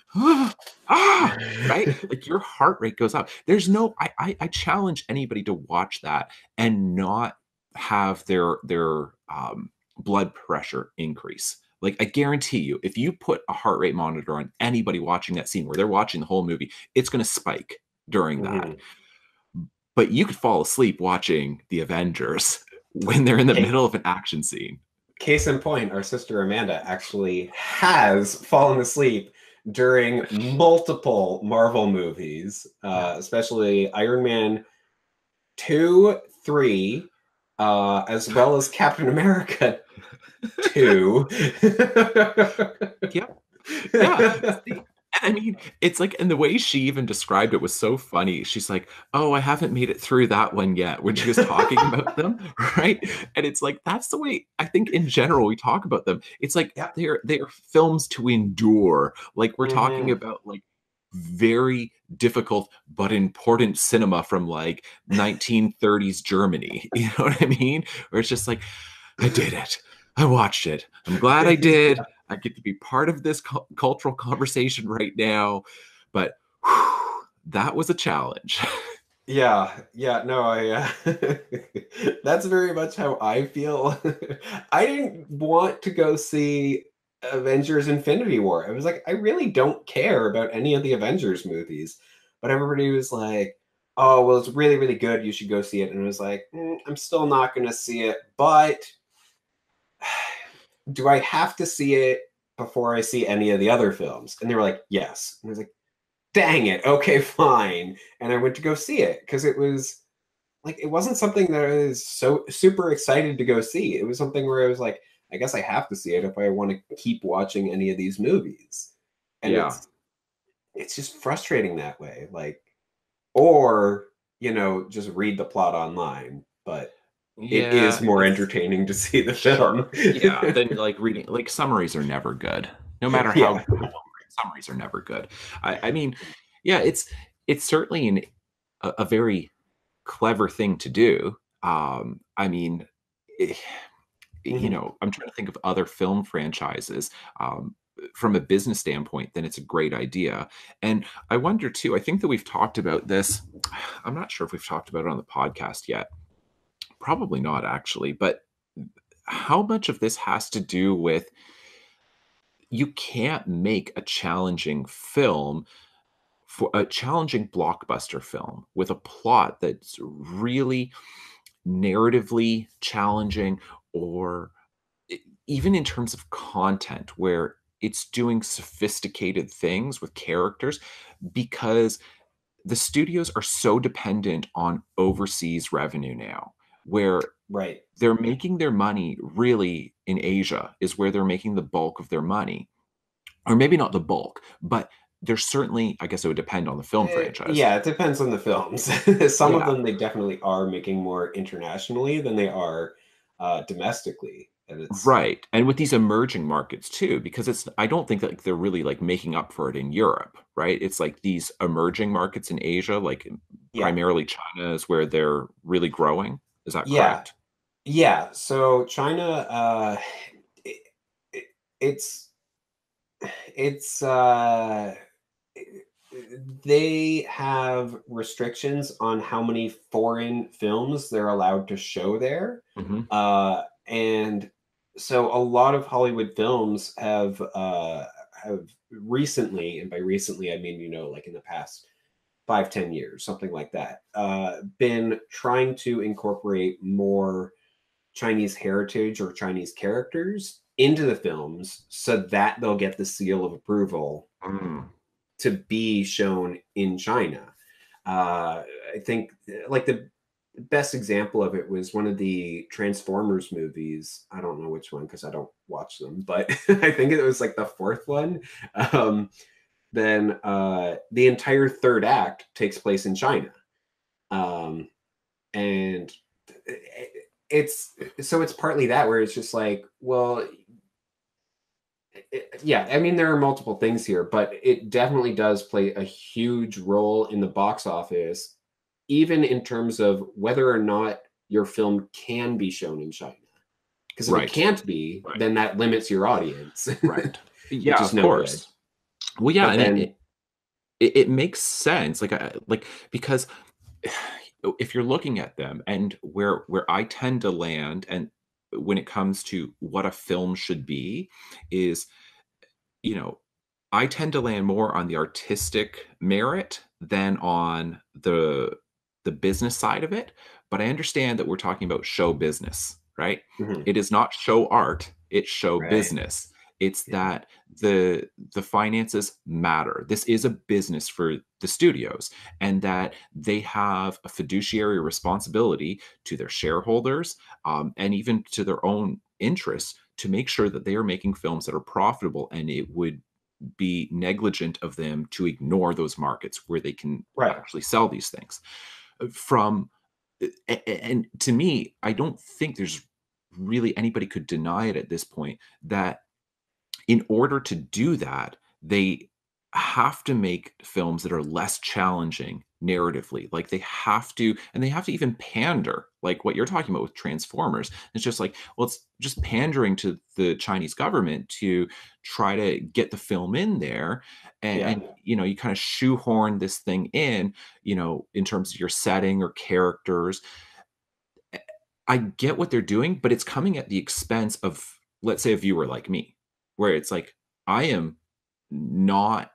right? Like your heart rate goes up. There's no, I challenge anybody to watch that and not have their blood pressure increase. Like I guarantee you, if you put a heart rate monitor on anybody watching that scene where they're watching the whole movie, it's going to spike during that.
Mhm.
But you could fall asleep watching The Avengers when they're in the
Hey.
middle of an action scene.
Case in point, our sister Amanda actually has fallen asleep during multiple Marvel movies, especially Iron Man 2, 3, as well as Captain America 2.
Yep. Yeah. I mean, it's like, and the way she even described it was so funny. She's like, "Oh, I haven't made it through that one yet," when she was talking about them, right? And it's like that's the way I think in general we talk about them. It's like
Yeah.
they're films to endure. Like we're talking
Mhm.
about like very difficult but important cinema from like 1930s Germany. You know what I mean? Where it's just like, I did it. I watched it. I'm glad I did. I get to be part of this cultural conversation right now. But whew, that was a challenge.
Yeah, no, that's very much how I feel. I didn't want to go see Avengers Infinity War. I was like, I really don't care about any of the Avengers movies. But everybody was like, oh, well, it's really, really good. You should go see it. And I was like, I'm still not going to see it. But do I have to see it before I see any of the other films? And they were like, yes. And I was like, dang it, okay, fine. And I went to go see it because it was like it wasn't something that I was so super excited to go see. It was something where I was like, I guess I have to see it if I want to keep watching any of these movies. And
Yeah.
it's just frustrating that way. Like, or just read the plot online. But it is more entertaining to see the film.
Yeah, then like reading, like summaries are never good. No matter how good the film is, summaries are never good. I mean, yeah, it's certainly a very clever thing to do. I mean, I'm trying to think of other film franchises. From a business standpoint, then it's a great idea. And I wonder too, I think that we've talked about this. I'm not sure if we've talked about it on the podcast yet. Probably not, actually. But how much of this has to do with you can't make a challenging film for a challenging blockbuster film with a plot that's really narratively challenging or even in terms of content where it's doing sophisticated things with characters because the studios are so dependent on overseas revenue now where
Right.
they're making their money really in Asia is where they're making the bulk of their money. Or maybe not the bulk, but there's certainly, I guess it would depend on the film franchise.
Yeah, it depends on the films. Some of them they definitely are making more internationally than they are domestically. And it's
Right. And with these emerging markets too, because I don't think that like, they're really like making up for it in Europe, right? It's like these emerging markets in Asia, like primarily China is where they're really growing. Is that correct?
Yeah. So China, it's they have restrictions on how many foreign films they're allowed to show there.
Mhm.
And so a lot of Hollywood films have recently, and by recently I mean like in the past 5-10 years, something like that, been trying to incorporate more Chinese heritage or Chinese characters into the films so that they'll get the seal of approval to be shown in China. I think like the best example of it was one of the Transformers movies. I don't know which one because I don't watch them, but I think it was like the fourth one. Then the entire third act takes place in China. And it's partly that where it's just like, well, yeah, I mean, there are multiple things here, but it definitely does play a huge role in the box office, even in terms of whether or not your film can be shown in China. Because if it can't be, then that limits your audience.
Right. Yeah,
which is
of course. Good. Well, yeah, but and then, it makes sense, like because if you're looking at them and where I tend to land, and when it comes to what a film should be, is, you know, I tend to land more on the artistic merit than on the business side of it. But I understand that we're talking about show business, right? Mm-hmm. It is not show art, it's show business. It's that the finances matter. This is a business for the studios, and that they have a fiduciary responsibility to their shareholders, and even to their own interests, to make sure that they are making films that are profitable. And it would be negligent of them to ignore those markets where they can actually sell these things. And to me, I don't think there's really anybody could deny it at this point that in order to do that, they have to make films that are less challenging narratively. Like they have to even pander, like what you're talking about with Transformers. It's just like, well, it's just pandering to the Chinese government to try to get the film in there. And you know, you kind of shoehorn this thing in, you know, in terms of your setting or characters. I get what they're doing, but it's coming at the expense of, let's say, a viewer like me, where it's like, I am not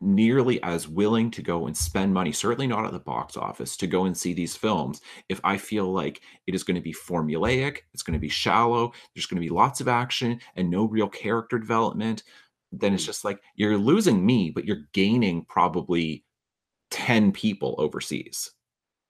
nearly as willing to go and spend money, certainly not at the box office, to go and see these films if I feel like it is going to be formulaic, it's going to be shallow, there's going to be lots of action and no real character development. Then it's just like, you're losing me, but you're gaining probably 10 people overseas.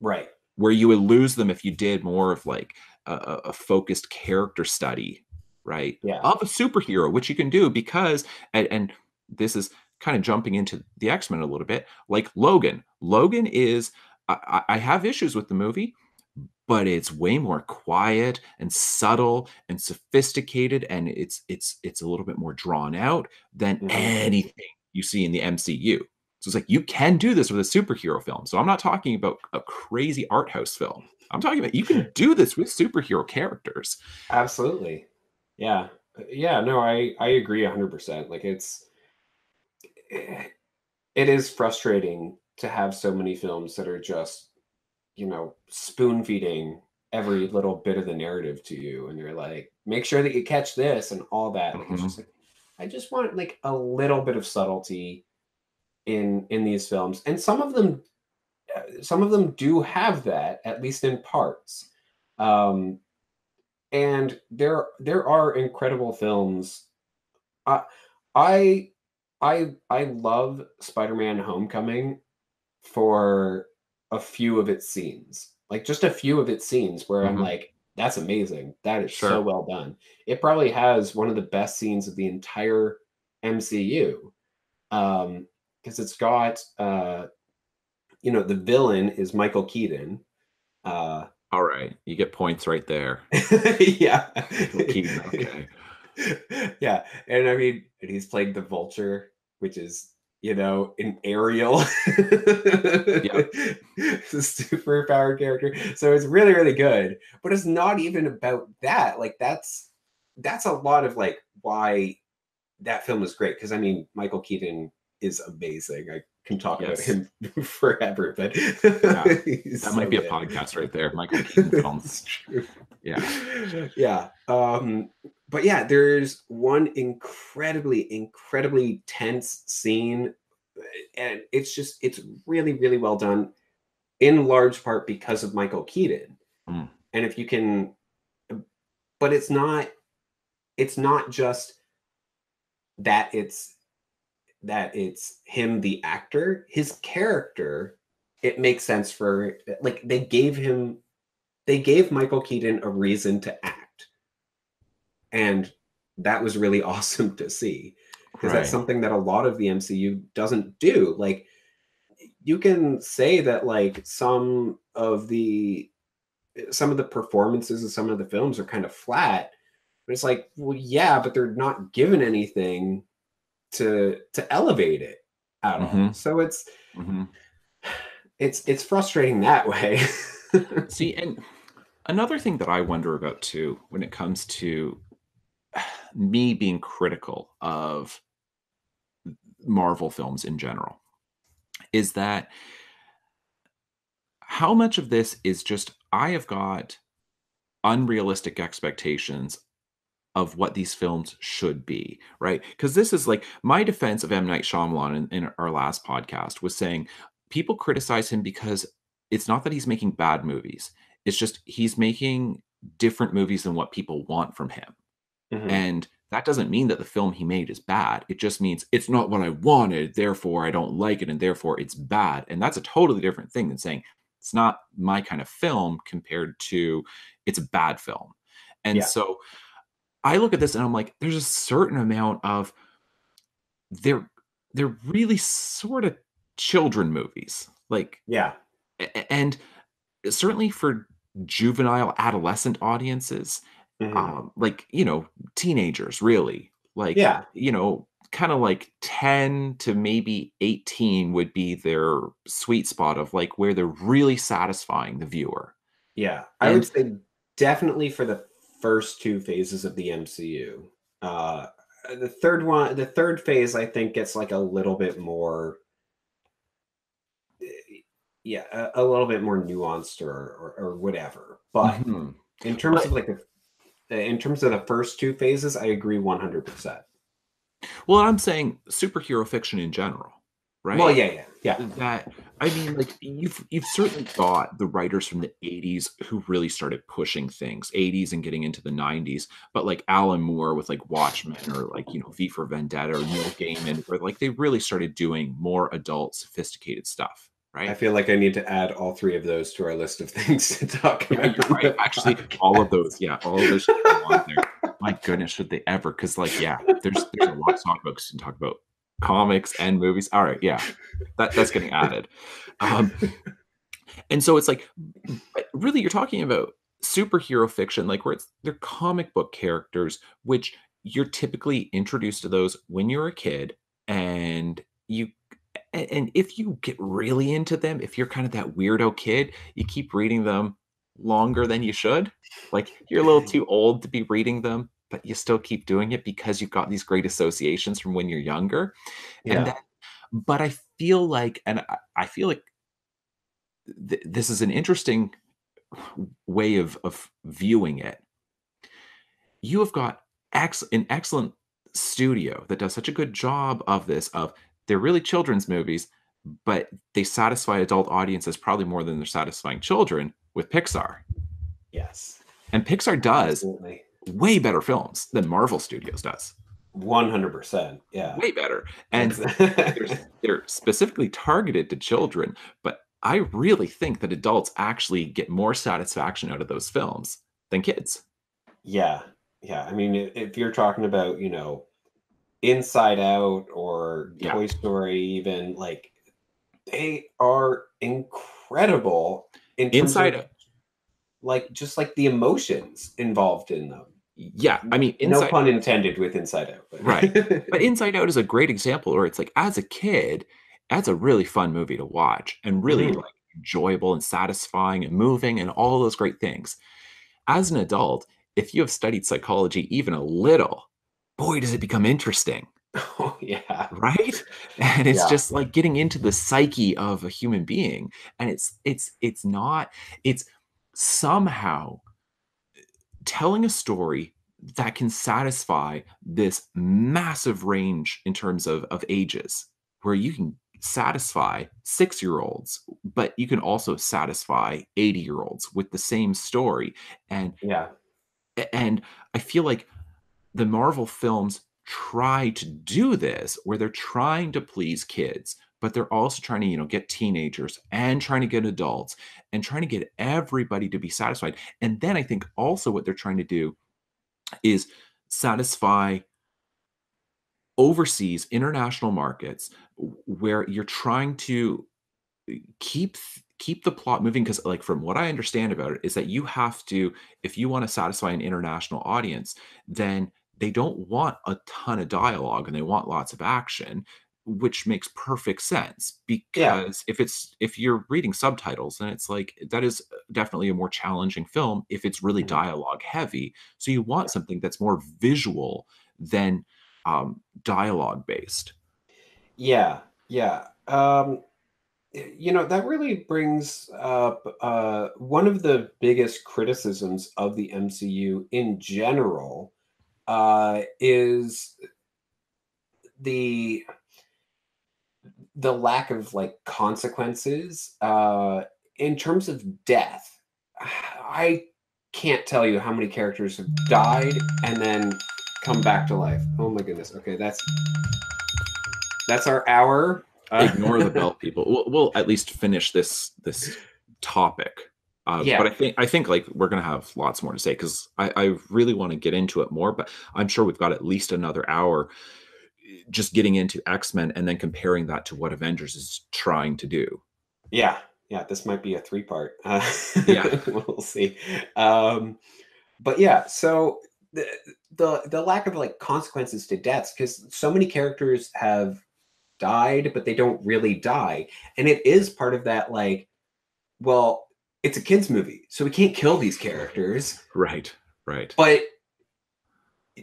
Right.
Where you would lose them if you did more of like a focused character study, right?
Yeah.
Of a superhero, which you can do because, and this is kind of jumping into the X-Men a little bit, like Logan. Logan is, I have issues with the movie, but it's way more quiet and subtle and sophisticated, and it's a little bit more drawn out than anything you see in the MCU. So it's like, you can do this with a superhero film. So I'm not talking about a crazy art house film. I'm talking about, you can do this with superhero characters.
Absolutely. Yeah. Yeah, no, I agree 100%. Like it is frustrating to have so many films that are just, you know, spoon feeding every little bit of the narrative to you. And you're like, make sure that you catch this and all that. Like, it's just like, I just want like a little bit of subtlety in these films. And some of them do have that, at least in parts. And there are incredible films. I love Spider-Man Homecoming for a few of its scenes, like just a few of its scenes where I'm like, that's amazing. That is so well done. It probably has one of the best scenes of the entire MCU. Because it's got, you know, the villain is Michael Keaton.
All right, you get points right there.
Yeah.
Keaton, okay.
Yeah, and I mean, and he's played the Vulture, which is, you know, an Ariel, super powered character. So it's really, really good. But it's not even about that. Like that's a lot of like why that film is great. Because I mean, Michael Keaton is amazing. I can talk about him forever, but
that might be a podcast right there. Michael Keaton films.
Yeah. But yeah, there's one incredibly tense scene. and it's really, really well done, in large part because of Michael Keaton.
Mm.
And if you can, but it's not just that it's him, the actor, his character. It makes sense for, like, they gave Michael Keaton a reason to act. And that was really awesome to see, because that's
Right.
something that a lot of the MCU doesn't do. Like, you can say that, like, some of the performances of some of the films are kind of flat, but it's like, well, yeah, but they're not given anything to elevate it at all. So it's frustrating that way.
See, and another thing that I wonder about too, when it comes to me being critical of Marvel films in general, is that how much of this is just I have got unrealistic expectations of what these films should be, right? Because this is like my defense of M. Night Shyamalan in our last podcast was saying people criticize him because it's not that he's making bad movies. It's just he's making different movies than what people want from him. And that doesn't mean that the film he made is bad. It just means it's not what I wanted, therefore I don't like it, and therefore it's bad. And that's a totally different thing than saying it's not my kind of film compared to it's a bad film. And so I look at this and I'm like, there's a certain amount of they're really sort of children movies. Like, and certainly for juvenile adolescent audiences, like, you know, teenagers, really, like, you know, kind of like 10 to maybe 18 would be their sweet spot of like where they're really satisfying the viewer.
I would say definitely for the first two phases of the MCU. The third phase, I think, gets like a little bit more, a little bit more nuanced or whatever. But in terms of like in terms of the first two phases, I agree 100%.
Well, I'm saying superhero fiction in general, right?
Well, yeah.
That, I mean, like you've certainly got the writers from the 80s who really started pushing things, 80s and getting into the 90s. But like Alan Moore with like Watchmen, or like, you know, V for Vendetta, or Neil Gaiman, where like they really started doing more adult, sophisticated stuff. Right.
I feel like I need to add all three of those to our list of things to talk about.
You're right. Actually, all of those should go on there. My goodness, should they ever? Because like, there's a lot to talk about. Because you can talk about comics and movies. All right, that's getting added. And so it's like, really, you're talking about superhero fiction, like where they're comic book characters, which you're typically introduced to those when you're a kid, and if you get really into them, if you're kind of that weirdo kid, you keep reading them longer than you should. Like you're a little too old to be reading them, but you still keep doing it because you've got these great associations from when you're younger. But I feel like, this is an interesting way of viewing it. You have got an excellent studio that does such a good job of this, they're really children's movies, but they satisfy adult audiences probably more than they're satisfying children with Pixar.
Yes.
And Pixar does way better films than Marvel Studios does.
100%. Yeah.
Way better. And they're specifically targeted to children, but I really think that adults actually get more satisfaction out of those films than kids.
Yeah. I mean, if you're talking about, you know, Inside Out or Toy Story, even, like, they are incredible in terms of, like, just like the emotions involved in them.
Yeah, I mean,
no pun intended with Inside Out. But.
Right. But Inside Out is a great example where it's like, as a kid, that's a really fun movie to watch and really like enjoyable and satisfying and moving and all those great things. As an adult, if you have studied psychology even a little, boy, does it become interesting.
Oh, yeah.
Right? And it's just like getting into the psyche of a human being. And it's somehow telling a story that can satisfy this massive range in terms of ages, where you can satisfy 6-year-olds, but you can also satisfy 80-year-olds with the same story. And
Yeah.
and I feel like the Marvel films try to do this where they're trying to please kids, but they're also trying to, get teenagers and trying to get adults and trying to get everybody to be satisfied. And then I think also what they're trying to do is satisfy overseas international markets where you're trying to keep keep the plot moving, because like from what I understand about it is that you have to, if you want to satisfy an international audience, then they don't want a ton of dialogue and they want lots of action, which makes perfect sense,
Yeah.
because if you're reading subtitles, then it's like that is definitely a more challenging film if it's really
Mhm.
dialogue heavy. So you want
Yeah.
something that's more visual than dialogue based.
Yeah. Yeah. That really brings up one of the biggest criticisms of the MCU in general is the lack of like consequences in terms of death. I can't tell you how many characters have died and then come back to life. Oh my goodness. Okay, that's our hour.
Ignore the bell, people. We'll at least finish this topic.
Yeah.
But I think like we're gonna have lots more to say, because I really want to get into it more. But I'm sure we've got at least another hour just getting into X-Men and then comparing that to what Avengers is trying to do.
Yeah. Yeah. This might be a 3-part.
Yeah.
We'll see. But yeah, so the lack of like consequences to deaths, because so many characters have died, but they don't really die. And it is part of that, like, well, it's a kids movie, so we can't kill these characters.
Right.
But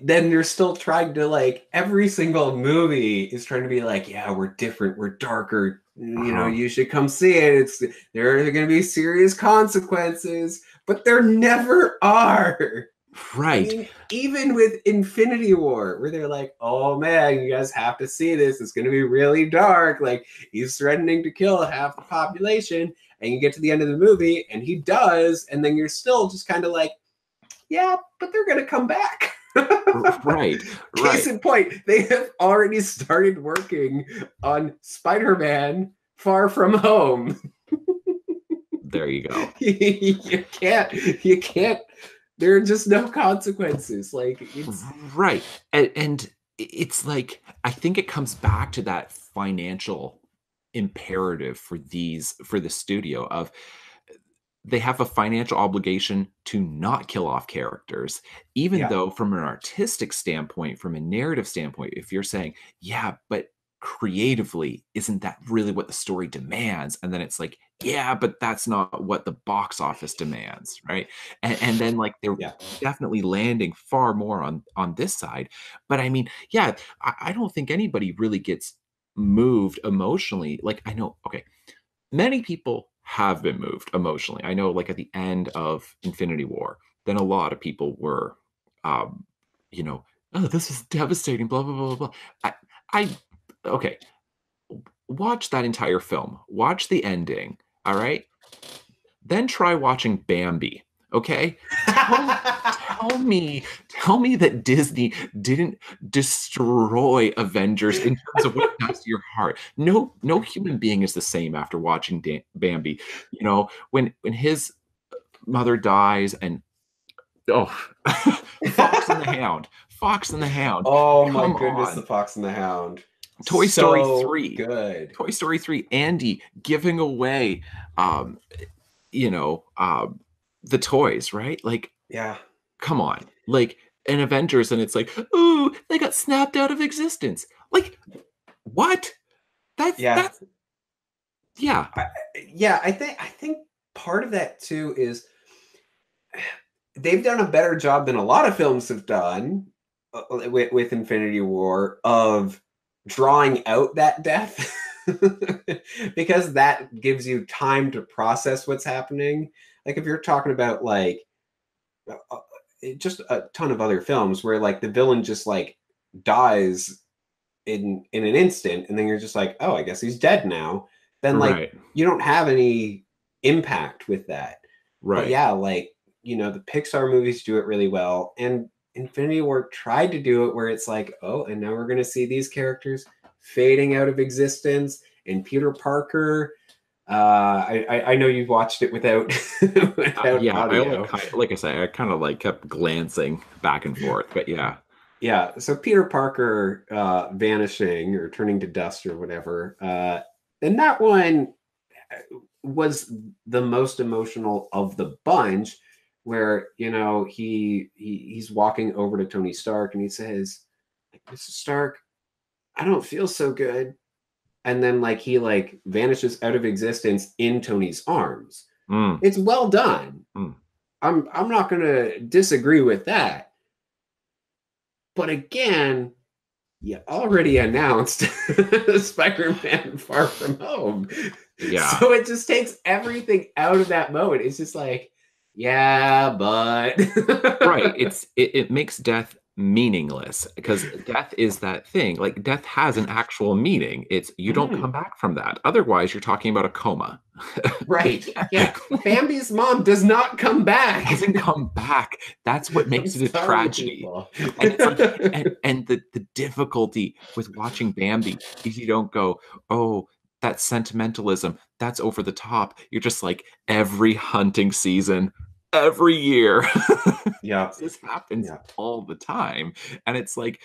then they're still trying to, like, every single movie is trying to be like, yeah, we're different, we're darker. You should come see it. There are going to be serious consequences, but there never are.
Right.
I mean, even with Infinity War, where they're like, oh man, you guys have to see this. It's going to be really dark. Like, he's threatening to kill half the population. And you get to the end of the movie, and he does. And then you're still just kind of like, yeah, but they're going to come back.
Right.
Case in point, they have already started working on Spider-Man Far From Home.
There you go.
You can't. There are just no consequences. Like, it's
right. And it's like, I think it comes back to that financial imperative for the studio of, they have a financial obligation to not kill off characters, even though from an artistic standpoint, from a narrative standpoint, if you're saying, yeah, but creatively, isn't that really what the story demands? And then it's like, yeah, but that's not what the box office demands, right? And then like they're definitely landing far more on this side. But I mean, yeah, I don't think anybody really gets moved emotionally. Like, I know, okay, many people have been moved emotionally. I know, like at the end of Infinity War, then a lot of people were, um, oh, this is devastating, blah, blah, blah, blah. I okay, watch that entire film. Watch the ending, all right? Then try watching Bambi, okay? Tell me that Disney didn't destroy Avengers in terms of what it does to your heart. No human being is the same after watching Bambi. When his mother dies, and Fox and the Hound. Fox and the Hound.
Oh my goodness, The Fox and the Hound.
Toy Story 3.
Good.
Toy Story 3. Andy giving away, the toys, right? Like,
yeah.
Come on. Like, in Avengers, and it's like, ooh, they got snapped out of existence. Like, what? I
think part of that too is they've done a better job than a lot of films have done with Infinity War of drawing out that death because that gives you time to process what's happening. Like, if you're talking about like just a ton of other films where like the villain just like dies in an instant, and then you're just like, oh, I guess he's dead now. Then like
Right.
you don't have any impact with that. But
Right.
yeah, like the Pixar movies do it really well, and Infinity War tried to do it where it's like, oh, and now we're gonna see these characters fading out of existence, and Peter Parker. I know you've watched it without without
Yeah, I only
audio.
kind like I say, I kind of like kept glancing back and forth, but yeah.
Yeah, so Peter Parker vanishing or turning to dust or whatever, and that one was the most emotional of the bunch, where he's walking over to Tony Stark and he says, like, "Mr. Stark, I don't feel so good," and then like he like vanishes out of existence in Tony's arms.
Mm,
It's well done.
mm.
I'm not going to disagree with that. But again, you already announced Spider-Man Far From Home.
Yeah.
So it just takes everything out of that moment. It's just like, yeah, but
Right. It makes death meaningless because death is that thing. Like death has an actual meaning. It's you don't
Mhm.
come back from that. Otherwise, you're talking about a coma.
Right. Yeah. Bambi's mom does not come back.
Doesn't come back. That's what makes
I'm
it a
sorry,
tragedy.
people.
And it's like, and the difficulty with watching Bambi is you don't go, oh, that's sentimentalism. That's over the top. You're just like every hunting season, every year.
Yeah.
This happens
Yeah.
all the time. And it's like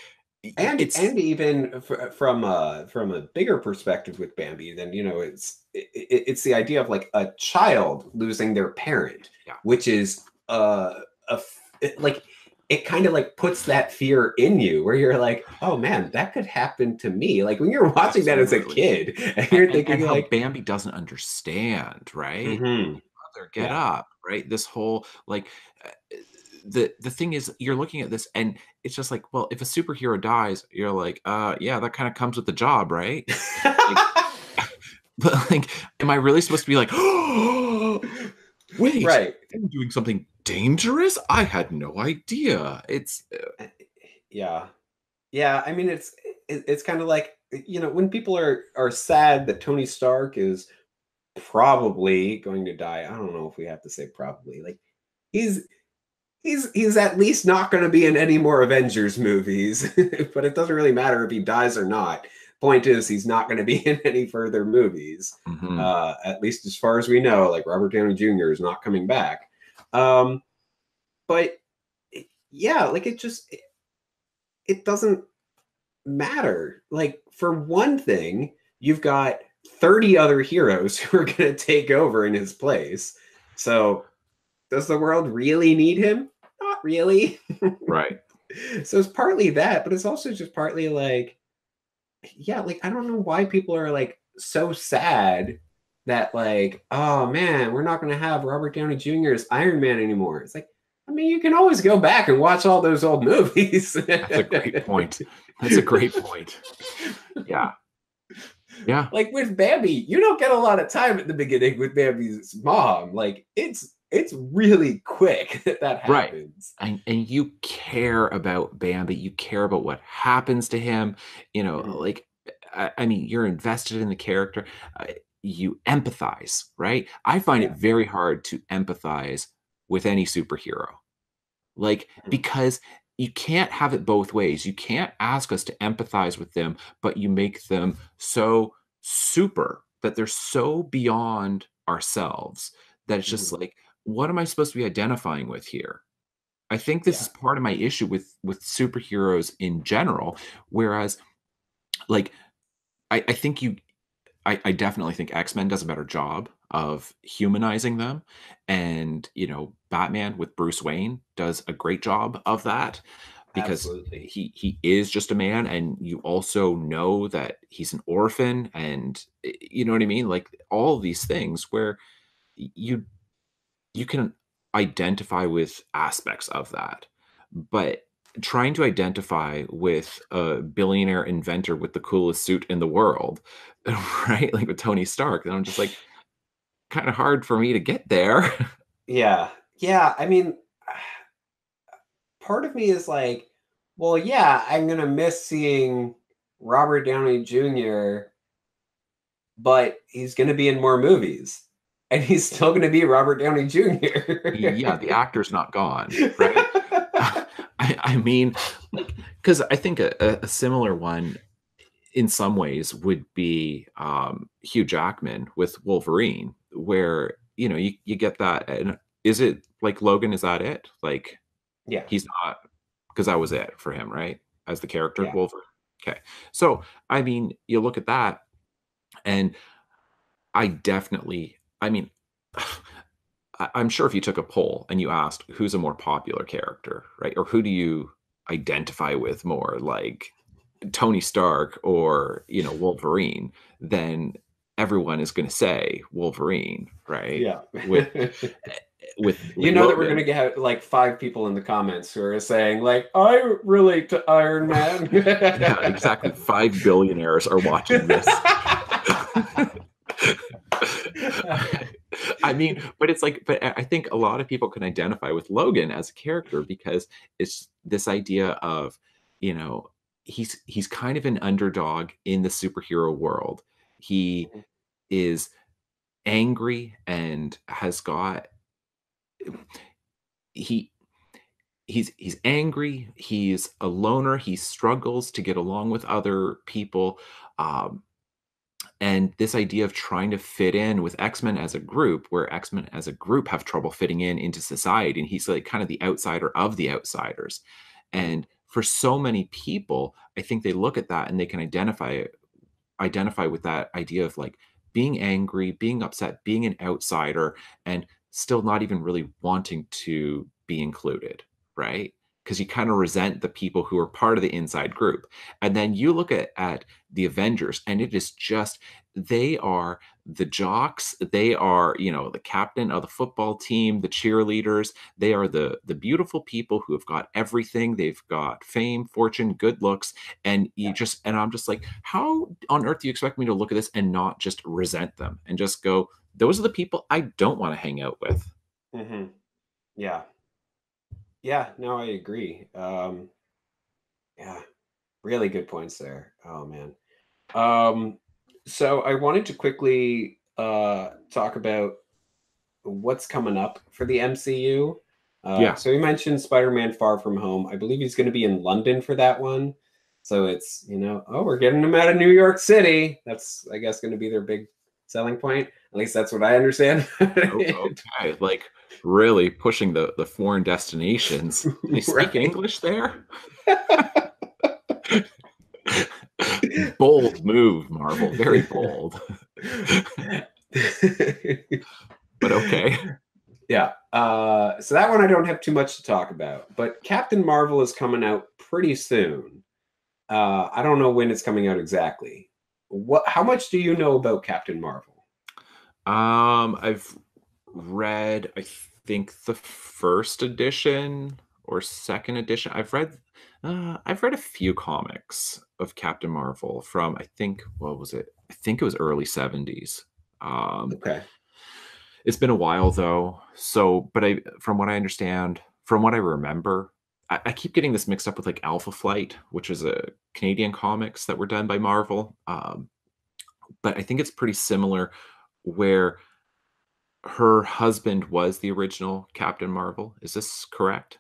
And
it's
even from a bigger perspective with Bambi, then it's the idea of like a child losing their parent,
Yeah.
which is like it kind of like puts that fear in you where you're like, oh man, that could happen to me. Like when you're watching that as a
Absolutely.
kid and you're thinking
And how
like,
Bambi doesn't understand, right?
mhm,
Mother, get
yeah,
up, right? This whole like uh, the thing is you're looking at this and it's just like, well, if a superhero dies, you're like, yeah, that kind of comes with the job, right? Like, but like, am I really supposed to be like, oh, wait,
right.
I'm doing something dangerous? I had no idea. It's
Yeah. Yeah, I mean it's kind of like when people are sad that Tony Stark is probably going to die. I don't know if we have to say probably. Like he's he's at least not going to be in any more Avengers movies, but it doesn't really matter if he dies or not. Point is, he's not going to be in any further movies,
mhm.
at least as far as we know. Like Robert Downey Jr. is not coming back. Um, but yeah, like it doesn't matter. Like for one thing, you've got 30 other heroes who are going to take over in his place. So does the world really need him? Not really.
Right.
So it's partly that, but it's also just partly like, yeah, like I don't know why people are like so sad that like, oh man, we're not going to have Robert Downey Jr. as Iron Man anymore. It's like, I mean, you can always go back and watch all those old movies.
That's a great point. That's a great point. Yeah. Yeah.
Like with Bambi, you don't get a lot of time at the beginning with Bambi's mom. Like it's really quick that
Right.
happens.
And you care about Bambi. You care about what happens to him.
Mhm.
Like, I mean, you're invested in the character. You empathize, right? I find it
Yeah.
very hard to empathize with any superhero. Like,
Mhm.
because you can't have it both ways. You can't ask us to empathize with them, but you make them so super that they're so beyond ourselves that it's just
Mhm.
like, what am I supposed to be identifying with here? I think this
Yeah.
is part of my issue with superheroes in general. Whereas, like, I think I definitely think X-Men does a better job of humanizing them. And, Batman with Bruce Wayne does a great job of that because
Absolutely.
he is just a man and you also know that he's an orphan and you know what I mean? Like all of these things where you you can identify with aspects of that. But trying to identify with a billionaire inventor with the coolest suit in the world, right? Like with Tony Stark, and I'm just like, kind of hard for me to get there.
Yeah. Yeah. I mean, part of me is like, well, yeah, I'm gonna miss seeing Robert Downey Jr., but he's going to be in more movies. And he's still going to be Robert Downey Jr.
Yeah, the actor's not gone, right? I mean, like, because I think a similar one in some ways would be Hugh Jackman with Wolverine, where you get that. And is it like Logan? Is that it? Like,
Yeah.
he's not, because that was it for him, right? As the character
Yeah.
Wolverine. Okay, so I mean, you look at that, and I mean, I'm sure if you took a poll and you asked who's a more popular character, right? Or who do you identify with more, like Tony Stark or, Wolverine, then everyone is going to say Wolverine, right?
Yeah.
With
you know that we're
Logan.
going to get like 5 people in the comments who are saying like, I relate to Iron Man.
Yeah, exactly. 5 billionaires are watching this. I mean, but I think a lot of people can identify with Logan as a character because it's this idea of, he's kind of an underdog in the superhero world. He is angry and has got he's angry, he's a loner, he struggles to get along with other people. And this idea of trying to fit in with X-Men as a group, where X-Men as a group have trouble fitting into society, and he's like kind of the outsider of the outsiders. And for so many people, I think they look at that and they can identify with that idea of like being angry, being upset, being an outsider, and still not even really wanting to be included, right? Because you kind of resent the people who are part of the inside group. And then you look at the Avengers, and it is just, they are the jocks, they are, the captain of the football team, the cheerleaders, they are the beautiful people who have got everything. They've got fame, fortune, good looks. And I'm just like, how on earth do you expect me to look at this and not just resent them and just go, those are the people I don't want to hang out with?
Mm-hmm. Yeah. Yeah, no, I agree. Yeah, really good points there. Oh man. So I wanted to quickly talk about what's coming up for the MCU.
Yeah.
So we mentioned Spider-Man Far From Home. I believe he's going to be in London for that one. So it's, we're getting him out of New York City. That's, I guess, going to be their big selling point. At least that's what I understand.
Okay, like really pushing the foreign destinations. They speak English there? Bold move, Marvel. Very bold. But okay.
Yeah. So that one I don't have too much to talk about. But Captain Marvel is coming out pretty soon. I don't know when it's coming out exactly. How much do you know about Captain Marvel?
I've read, I think, the first edition or second edition. I've read a few comics of Captain Marvel from, I think, what was it? I think it was early 70s.
Okay.
It's been a while though. So, but from what I understand, from what I remember, I keep getting this mixed up with like Alpha Flight, which is a Canadian comics that were done by Marvel. But I think it's pretty similar, where her husband was the original Captain Marvel. Is this correct?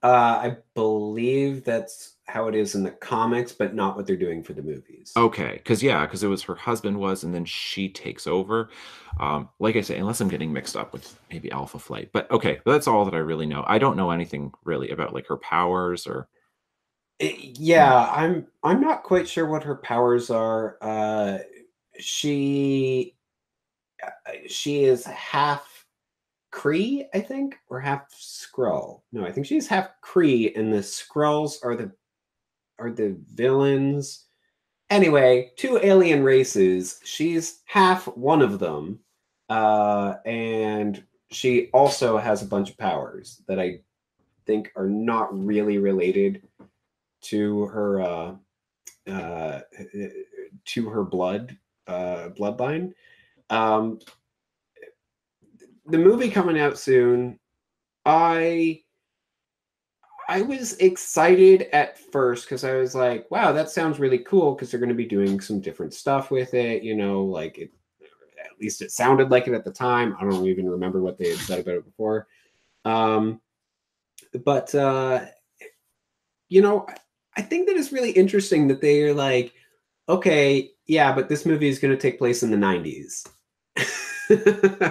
I believe that's how it is in the comics, but not what they're doing for the movies.
Okay, because it was her husband was, and then she takes over. Like I say, unless I'm getting mixed up with maybe Alpha Flight, but okay, that's all that I really know. I don't know anything really about like her powers or.
Yeah, I'm not quite sure what her powers are. She is half Kree, I think, or half Skrull. No, I think she's half Kree, and the Skrulls are the villains. Anyway, 2 alien races. She's half one of them, and she also has a bunch of powers that I think are not really related to her bloodline. The movie coming out soon. I I was excited at first because I was like, wow, that sounds really cool because they're going to be doing some different stuff with it. You know, like at least it sounded like it at the time. I don't even remember what they had said about it before. But you know, I think that it's really interesting that they are like, okay, yeah, but this movie is going to take place in the 90s.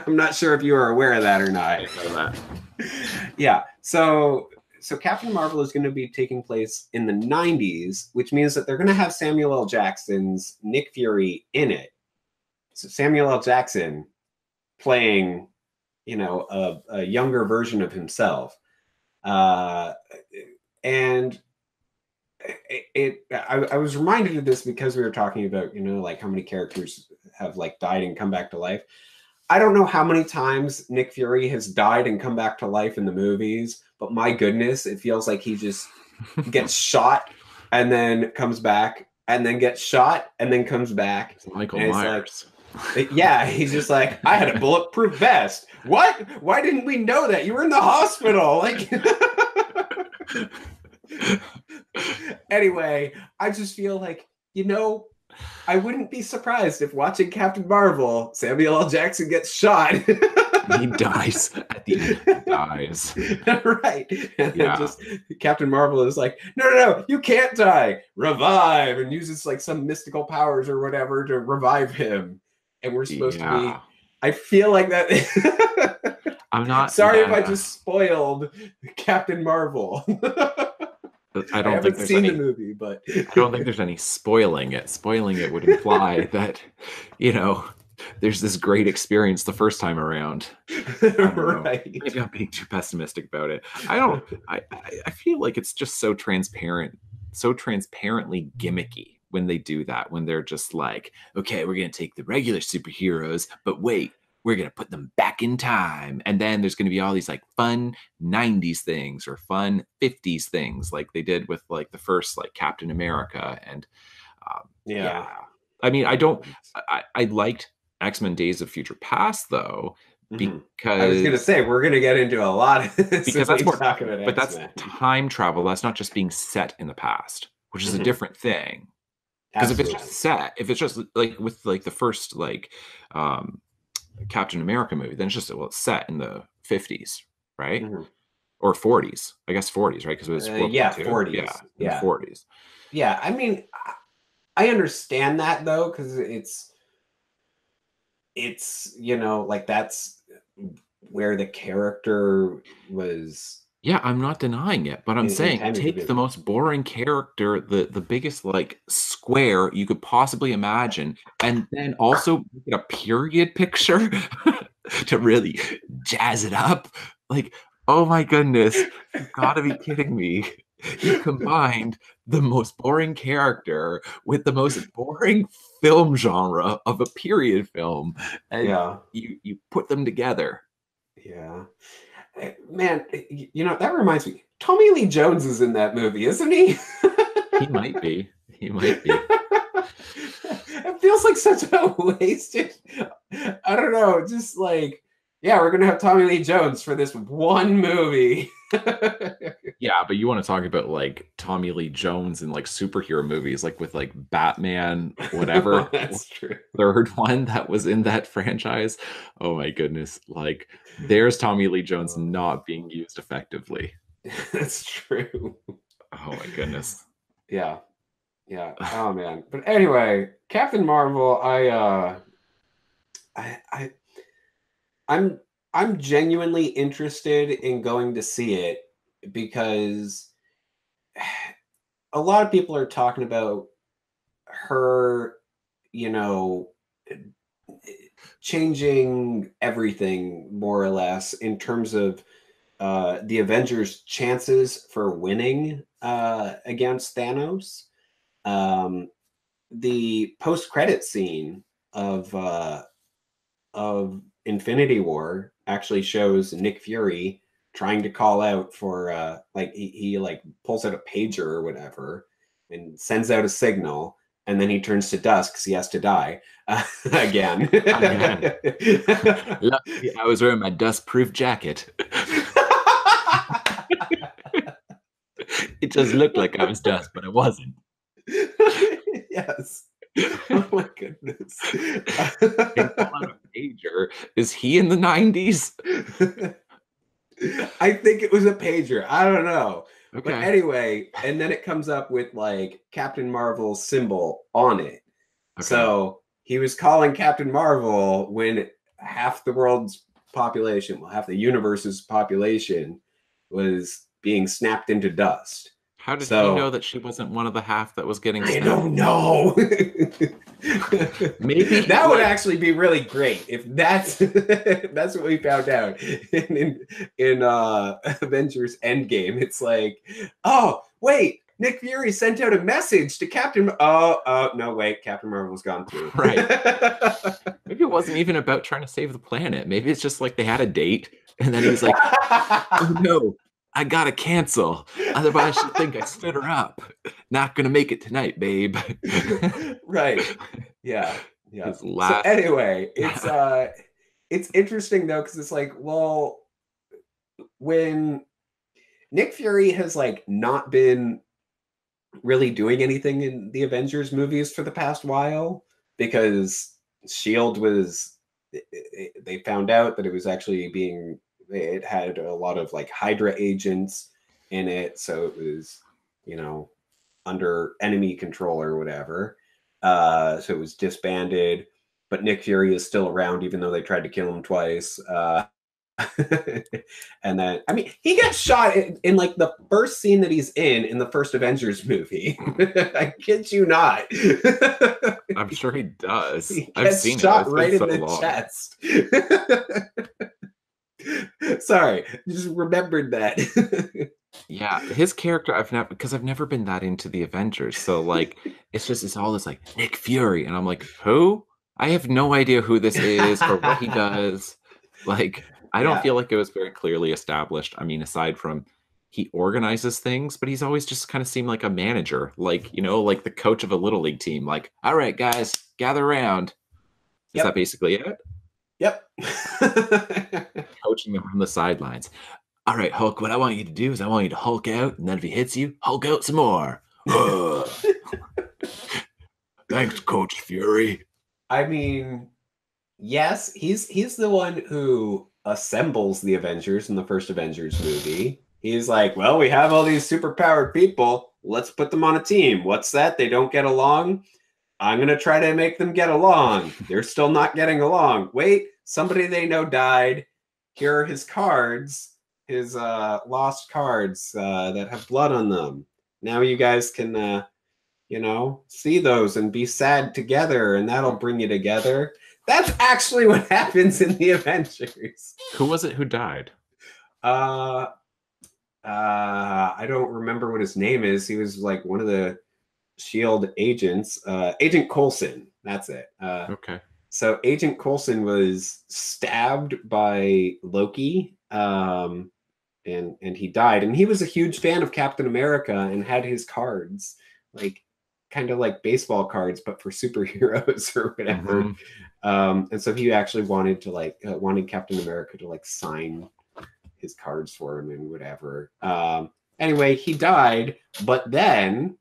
I'm not sure if you are aware of that or not.
I know that.
Yeah. So Captain Marvel is going to be taking place in the 90s, which means that they're going to have Samuel L. Jackson's Nick Fury in it. So Samuel L. Jackson playing, you know, a younger version of himself. And I was reminded of this because we were talking about, you know, like how many characters have like died and come back to life. I don't know how many times Nick Fury has died and come back to life in the movies, but my goodness, it feels like he just gets shot and then comes back and then gets shot and then comes back.
It's Michael
And it's
Myers.
Yeah, he's just like, I had a bulletproof vest. What? Why didn't we know that? You were in the hospital. Like, anyway, I just feel like, you know, I wouldn't be surprised if watching Captain Marvel, Samuel L. Jackson gets shot.
He dies at the end. He dies.
Right. And
Yeah.
then just Captain Marvel is like, no, you can't die. Revive, and uses like some mystical powers or whatever to revive him. And we're supposed to be. I feel like that.
I'm not.
Sorry if I just spoiled Captain Marvel.
I
I
don't think
haven't
there's
seen
any.
the movie, but
I don't think there's any spoiling it. Spoiling it would imply that, you know, there's this great experience the first time around.
right.
Maybe I'm being too pessimistic about it. I feel like it's just so transparent, so transparently gimmicky when they do that, when they're just like, okay, we're gonna take the regular superheroes, but wait, we're gonna put them back in time. And then there's gonna be all these like fun 90s things or fun 50s things, like they did with like the first like Captain America. And
Yeah.
I mean, I liked X-Men Days of Future Past though, because
I was gonna say we're gonna get into a lot of this
because
if
that's
we
more,
talk about
but that's
X-Men.
time travel. That's not just being set in the past, which is a different thing. Because if it's just set, if it's just like with like the first like Captain America movie, then it's just, well, it's set in the 50s, right? Or 40s, I guess 40s, right? Because it was World War II.
40s.
Yeah, in
Yeah.
the 40s.
Yeah, I mean, I understand that though, because it's you know, like that's where the character was.
Yeah, I'm not denying it, but I'm
Is
saying
intended to be.
take the most boring character, the biggest like square you could possibly imagine, and then also make it a period picture to really jazz it up. Like, oh my goodness, you gotta be kidding me. You combined the most boring character with the most boring film genre of a period film, and
Yeah.
you put them together.
Yeah. Man, you know, that reminds me. Tommy Lee Jones is in that movie, isn't he?
He might be. He might be.
It feels like such a wasted. I don't know. Just like, yeah, we're gonna have Tommy Lee Jones for this one movie.
Yeah, but you want to talk about like Tommy Lee Jones in like superhero movies, like with like Batman, whatever.
That's true.
Third one that was in that franchise. Oh my goodness. Like there's Tommy Lee Jones not being used effectively.
That's true.
Oh my goodness.
Yeah. Yeah. Oh man. But anyway, Captain Marvel, I'm genuinely interested in going to see it because a lot of people are talking about her, you know, changing everything more or less in terms of the Avengers' chances for winning against Thanos. The post-credit scene of Infinity War actually shows Nick Fury trying to call out for like he like pulls out a pager or whatever and sends out a signal, and then he turns to dust because he has to die again.
Lucky I was wearing my dust-proof jacket. just looked like I was dust, but I wasn't.
Yes. Oh my goodness.
They call out a pager. Is he in the 90s?
I think it was a pager. I don't know.
Okay.
But anyway, and then it comes up with like Captain Marvel's symbol on it.
Okay.
So he was calling Captain Marvel when half the world's population, well, half the universe's population was being snapped into dust.
How did he know that she wasn't one of the half that was getting snapped?
I don't know.
Maybe
that would actually be really great if that's that's what we found out in Avengers Endgame. It's like, oh wait, Nick Fury sent out a message to Captain. No, wait, Captain Marvel's gone too.
Right. Maybe it wasn't even about trying to save the planet. Maybe it's just like they had a date, and then he's like, "Oh no, I gotta cancel. Otherwise, she'll think I stood her up. Not gonna make it tonight, babe."
Right. Yeah. Yeah.
His last...
So anyway, it's interesting though, because it's like, well, when Nick Fury has like not been really doing anything in the Avengers movies for the past while, because SHIELD was, they found out that it was actually being, it had a lot of like Hydra agents in it, so it was, you know, under enemy control or whatever. So it was disbanded, but Nick Fury is still around, even though they tried to kill him twice. And then, I mean, he gets shot in like the first scene that he's in the first Avengers movie. I kid you not.
I'm sure he does.
I've seen shot right in the chest. Sorry, just remembered that.
Yeah, his character, I've never been that into the Avengers, so like it's all this like Nick Fury, and I'm like, who? I have no idea who this is or what he does. Like, I don't feel like it was very clearly established. I mean, aside from he organizes things, but he's always just kind of seemed like a manager, like, you know, like the coach of a little league team. Like, all right, guys, gather around. Is that basically it?
Yep.
Coaching them from the sidelines. All right, Hulk, what I want you to do is I want you to Hulk out, and then if he hits you, Hulk out some more. Thanks, Coach Fury.
I mean, yes, he's the one who assembles the Avengers in the first Avengers movie. He's like, well, we have all these superpowered people. Let's put them on a team. What's that? They don't get along? I'm going to try to make them get along. They're still not getting along. Wait, somebody they know died. Here are his cards, his lost cards that have blood on them. Now you guys can, you know, see those and be sad together, and that'll bring you together. That's actually what happens in the Avengers.
Who was it who died?
I don't remember what his name is. He was like one of the SHIELD agents. Agent Coulson. That's it.
Okay.
So Agent Coulson was stabbed by Loki, and he died. And he was a huge fan of Captain America and had his cards, like kind of like baseball cards, but for superheroes or whatever. Mm-hmm. And so he actually wanted to wanted Captain America to like sign his cards for him and whatever. Anyway, he died, but then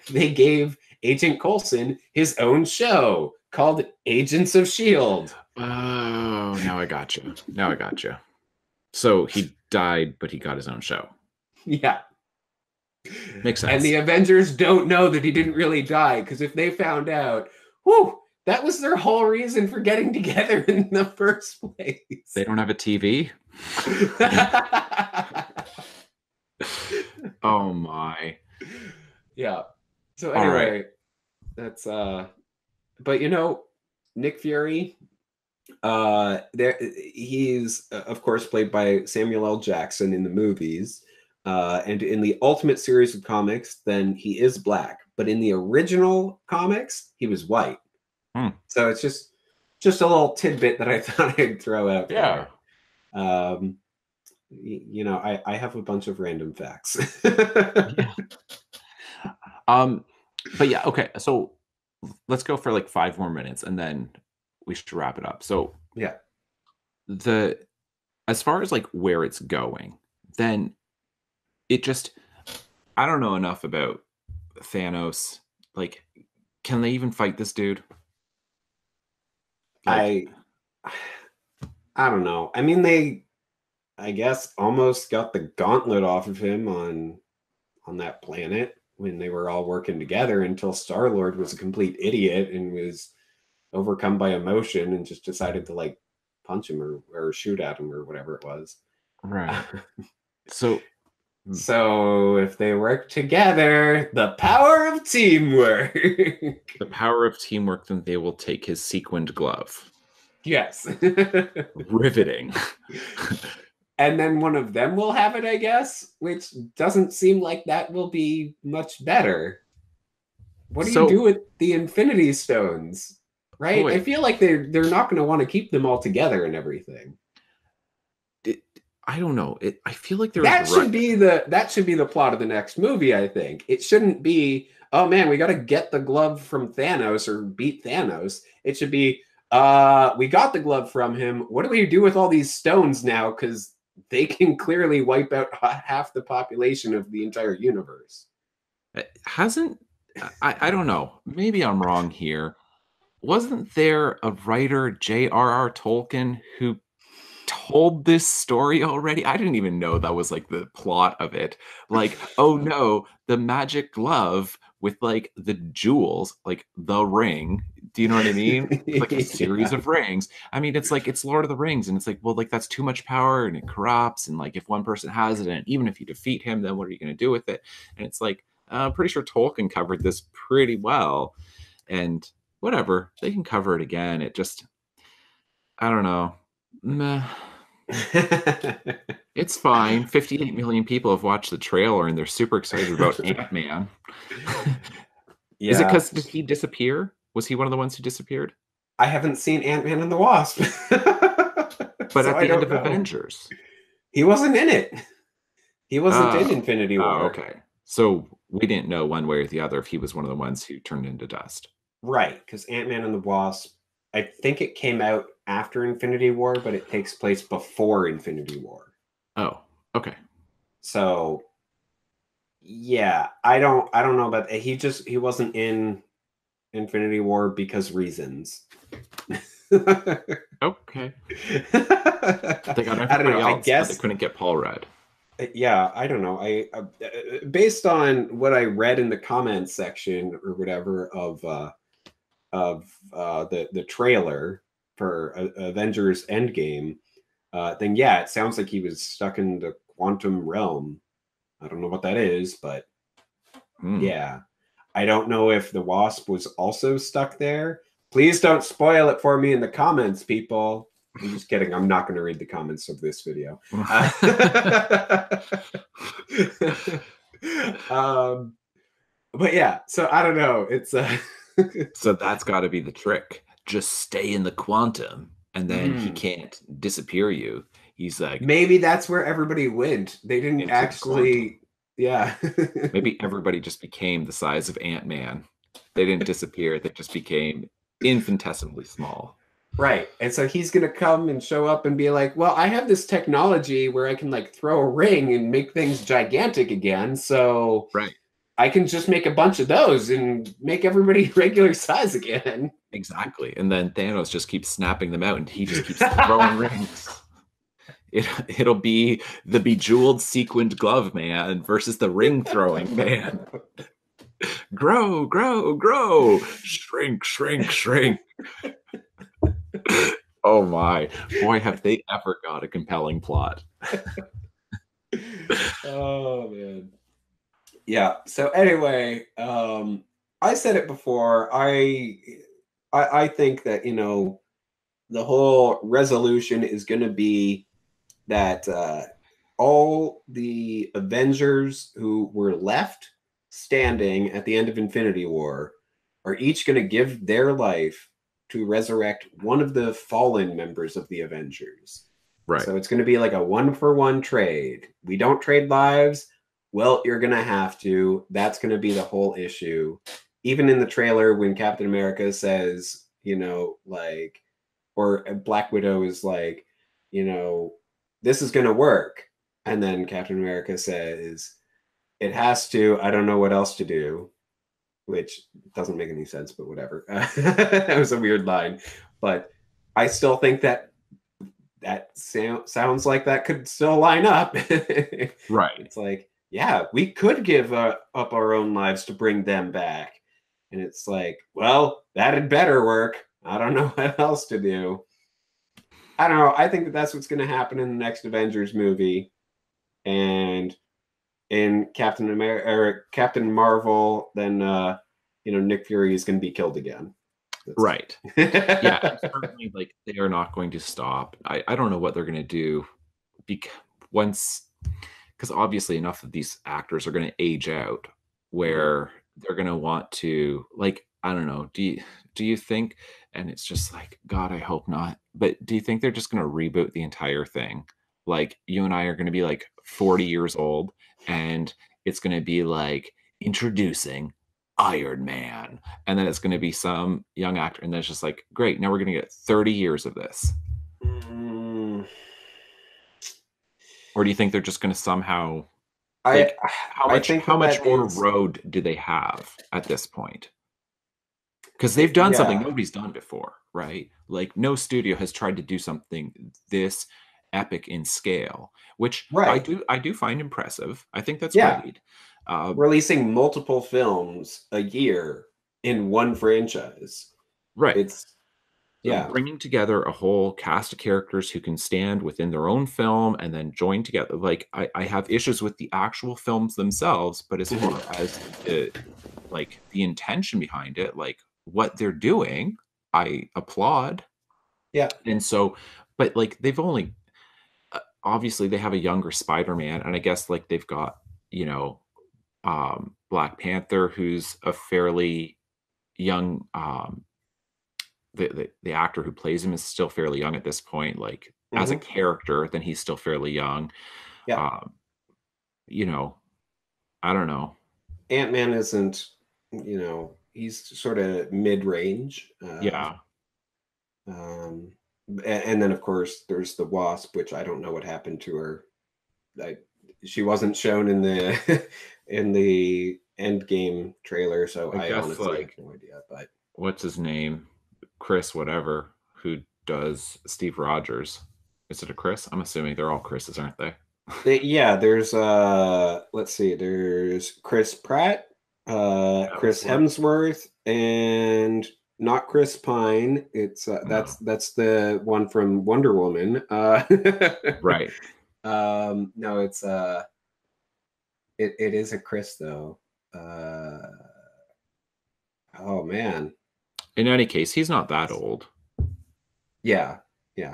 they gave Agent Coulson his own show called Agents of S.H.I.E.L.D.
Oh, now I got you. So he died, but he got his own show.
Yeah.
Makes sense.
And the Avengers don't know that he didn't really die, because if they found out, whew, that was their whole reason for getting together in the first place.
They don't have a TV? Oh my.
Yeah. So anyway, that's but you know, Nick Fury, he's of course played by Samuel L. Jackson in the movies. And in the Ultimate series of comics, then he is black. But in the original comics, he was white. So it's just a little tidbit that I thought I'd throw out there. You know, I have a bunch of random facts.
Yeah. But yeah, okay. So let's go for like 5 more minutes, and then we should wrap it up. So
yeah,
as far as like where it's going, then it just, I don't know enough about Thanos. Like, can they even fight this dude? Like,
I don't know. I mean, I guess almost got the gauntlet off of him on that planet when they were all working together until Star-Lord was a complete idiot and was overcome by emotion and just decided to like punch him or shoot at him or whatever it was.
right. So
So if they work together, the power of teamwork.
the power of teamwork, then they will take his sequined glove.
Yes.
Riveting.
And then one of them will have it, I guess, which doesn't seem like that will be much better. What do you do with the Infinity Stones? Right?
Boy.
I feel like they're not going to want to keep them all together and everything.
I don't know. I feel like
that should be the plot of the next movie. I think it shouldn't be, oh man, we got to get the glove from Thanos or beat Thanos. It should be, we got the glove from him. What do we do with all these stones now? Because they can clearly wipe out half the population of the entire universe.
I don't know. Maybe I'm wrong here. Wasn't there a writer, J.R.R. Tolkien, who told this story already? I didn't even know that was like the plot of it. Like, oh no, the magic glove with like the jewels, like the ring. Do you know what I mean? Like a series of rings. I mean, it's like, it's Lord of the Rings, and it's like, well, like that's too much power and it corrupts. And like, if one person has it, and even if you defeat him, then what are you going to do with it? And it's like, I'm pretty sure Tolkien covered this pretty well. And whatever, they can cover it again. It just, I don't know. Meh. It's fine. 58 million people have watched the trailer and they're super excited about Ant-Man. Yeah. Is it because did he disappear? Was he one of the ones who disappeared?
I haven't seen Ant-Man and the Wasp.
But so at the end of Avengers.
He wasn't in it. He wasn't in Infinity War.
Oh, okay. So we didn't know one way or the other if he was one of the ones who turned into dust.
Right, because Ant-Man and the Wasp, I think it came out after Infinity War, but it takes place before Infinity War.
Oh, okay.
So, yeah, I don't know about that. He wasn't in Infinity War because reasons.
Okay. They got everybody else, I guess they couldn't get Paul Rudd.
Yeah, I don't know. I based on what I read in the comments section or whatever of the trailer for Avengers Endgame, then yeah, it sounds like he was stuck in the quantum realm. I don't know what that is, but yeah. I don't know if the Wasp was also stuck there. Please don't spoil it for me in the comments, people. I'm just kidding. I'm not going to read the comments of this video. But yeah, so I don't know. It's
so that's got to be the trick. Just stay in the quantum, and then he can't disappear you. He's like,
maybe that's where everybody went. They didn't actually. Yeah.
Maybe everybody just became the size of Ant-Man. They didn't disappear. They just became infinitesimally small.
Right. And so he's going to come and show up and be like, well, I have this technology where I can like throw a ring and make things gigantic again. So
right.
I can just make a bunch of those and make everybody regular size again.
Exactly. And then Thanos just keeps snapping them out and he just keeps throwing rings. It'll be the bejeweled sequined glove man versus the ring throwing man. Grow, grow, grow. Shrink, shrink, shrink. Oh my. Boy, have they ever got a compelling plot.
Oh man. Yeah. So anyway, I said it before. I think that, you know, the whole resolution is going to be that all the Avengers who were left standing at the end of Infinity War are each going to give their life to resurrect one of the fallen members of the Avengers.
Right.
So it's going to be like a 1-for-1 trade. We don't trade lives. Well, you're going to have to. That's going to be the whole issue. Even in the trailer, when Captain America says, you know, like, or Black Widow is like, you know, this is going to work. And then Captain America says, it has to. I don't know what else to do, which doesn't make any sense, but whatever. That was a weird line, but I still think that sounds like that could still line up.
Right.
It's like, yeah, we could give up our own lives to bring them back. And it's like, well, that had better work. I don't know what else to do. I don't know. I think that that's what's going to happen in the next Avengers movie. And in Captain America or Captain Marvel, then Nick Fury is going to be killed again.
Right. Yeah, certainly like they are not going to stop. I don't know what they're going to do because obviously enough of these actors are going to age out where they're going to want to, like, I don't know, do you think, and it's just like, God, I hope not, but do you think they're just going to reboot the entire thing? Like you and I are going to be like 40 years old and it's going to be like introducing Iron Man, and then it's going to be some young actor, and then it's just like, great, now we're going to get 30 years of this. Or do you think they're just going to somehow, like, how much more road do they have at this point? Because they've done something nobody's done before, right? Like no studio has tried to do something this epic in scale, which I do find impressive. I think that's great.
Releasing multiple films a year in one franchise,
right?
It's
bringing together a whole cast of characters who can stand within their own film and then join together. Like I have issues with the actual films themselves, but as far as the intention behind it, like what they're doing, I applaud.
Yeah.
And so, but like they've only obviously they have a younger Spider-Man, and I guess like they've got Black Panther, who's a fairly young. The actor who plays him is still fairly young at this point. Like as a character, then he's still fairly young.
Yeah.
I don't know.
Ant-Man isn't. He's sort of mid-range.
Yeah.
And then of course there's the Wasp, which I don't know what happened to her. She wasn't shown in the in the Endgame trailer, so I honestly have no idea. But
what's his name? Chris, whatever, who does Steve Rogers. Is it a Chris? I'm assuming they're all Chris's, aren't they?
Yeah, there's let's see, there's Chris Pratt, Chris Hemsworth, and not Chris Pine. It's that's the one from Wonder Woman.
Right.
No, it's it is a Chris though. Oh man.
In any case, he's not that old.
Yeah.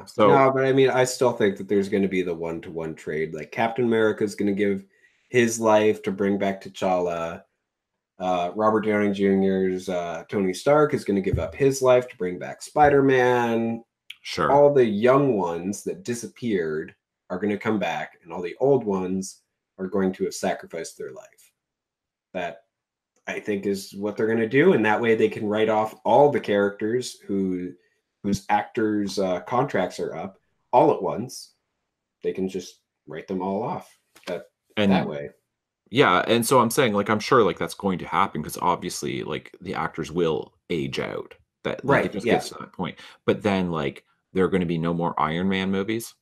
So, no, but I mean, I still think that there's going to be the one-to-one trade. Like Captain America is going to give his life to bring back T'Challa. Robert Downey Jr.'s Tony Stark is going to give up his life to bring back Spider-Man.
Sure.
All the young ones that disappeared are going to come back, and all the old ones are going to have sacrificed their life. That I think is what they're going to do, and that way they can write off all the characters whose actors' contracts are up all at once. They can just write them all off that way.
Yeah, and so I'm saying, like, I'm sure, like, that's going to happen because obviously, like, the actors will age out. That like, it just gets to that point. But then, like, there are going to be no more Iron Man movies.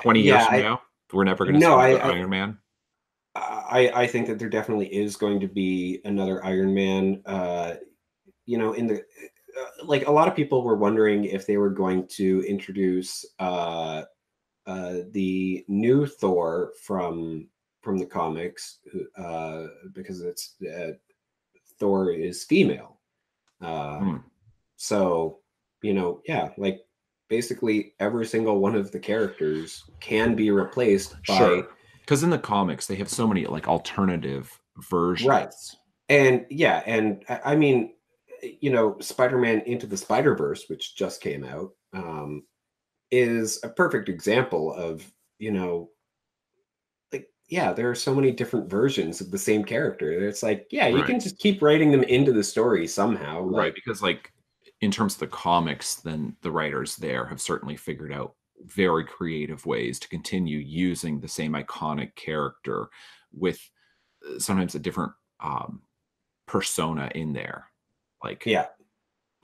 20 years from now, we're never going to see Iron Man.
I think that there definitely is going to be another Iron Man. In the like a lot of people were wondering if they were going to introduce the new Thor from the comics, because it's Thor is female. So like basically every single one of the characters can be replaced by.
Because in the comics, they have so many like alternative versions.
Right. And I mean, Spider-Man Into the Spider-Verse, which just came out, is a perfect example of, there are so many different versions of the same character. It's like, you can just keep writing them into the story somehow.
Right. Because like in terms of the comics, then the writers there have certainly figured out very creative ways to continue using the same iconic character with sometimes a different persona in there. Like,
Yeah.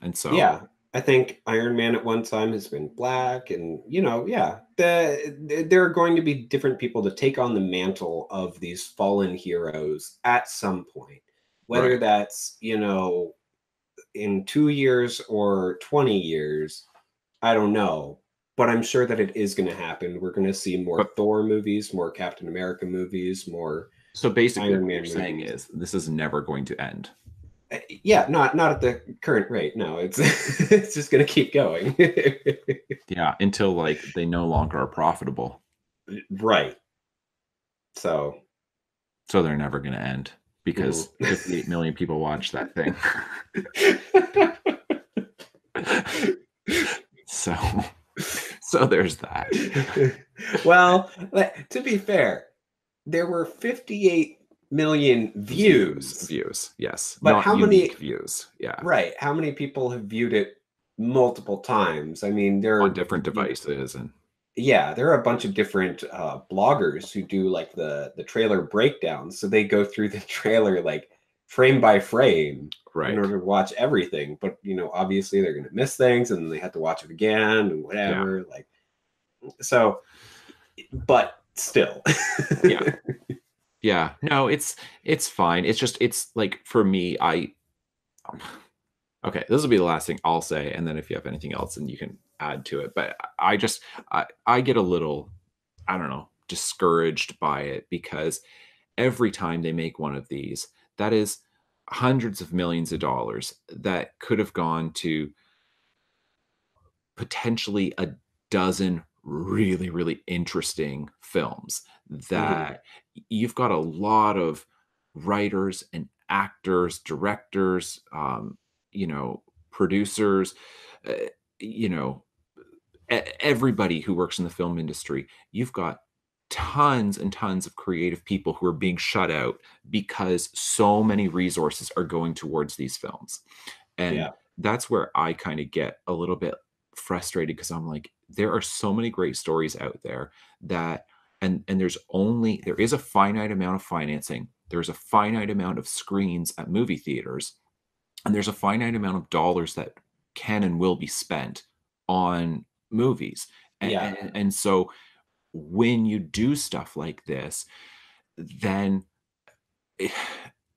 and so
Yeah. I think Iron Man at one time has been black, and yeah, there are going to be different people to take on the mantle of these fallen heroes at some point, whether
right.
that's in 2 years or 20 years. I don't know, but I'm sure that it is going to happen. We're going to see more
But
Thor movies, more Captain America movies, more
so basically
Iron
what you're
Man
saying
movies.
is this is never going to end.
Yeah, not at the current rate. No, it's it's just going to keep going.
Yeah, until like they no longer are profitable.
Right. So,
So they're never going to end because
mhm.
58 million people watch that thing. So so there's that.
Well, to be fair, there were 58 million views.
Views, yes.
But
Not
how
unique
many,
views. Yeah.
right? How many people have viewed it multiple times? I mean,
On different devices and
yeah, there are a bunch of different bloggers who do like the trailer breakdowns. So they go through the trailer like frame by frame in
right.
order to watch everything. But obviously they're going to miss things, and they have to watch it again and
Yeah.
whatever. Like, so, but still,
Yeah. Yeah. No, it's fine. It's just it's like for me, okay, this will be the last thing I'll say, and then if you have anything else, then you can add to it. But I get a little, I don't know, discouraged by it because every time they make one of these, that is hundreds of millions of dollars that could have gone to potentially a dozen really, really interesting films that you've got a lot of writers and actors, directors, producers, uh, you know, everybody who works in the film industry. You've got tons and tons of creative people who are being shut out because so many resources are going towards these films. And
yeah,
that's where I kind of get a little bit frustrated because I'm like, there are so many great stories out there that and there is a finite amount of financing. There's a finite amount of screens at movie theaters, and there's a finite amount of dollars that can and will be spent on movies.
yeah,
And so when you do stuff like this, then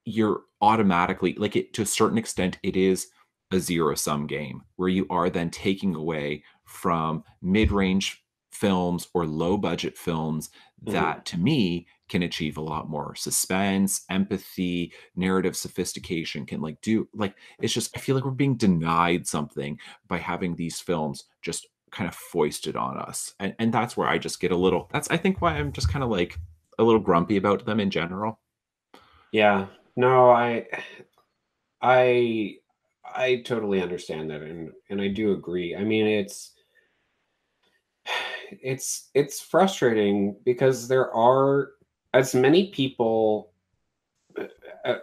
you're automatically like it to a certain extent it is a zero sum game where you are then taking away from mid-range films or low budget films that to me can achieve a lot more suspense, empathy, narrative sophistication, can like do like it's just I feel like we're being denied something by having these films just kind of foisted on us. And that's where I just get a little that's I think why I'm just kind of like a little grumpy about them in general.
yeah. No, I I totally understand that, and I do agree. I mean, it's frustrating because there are as many people uh, uh,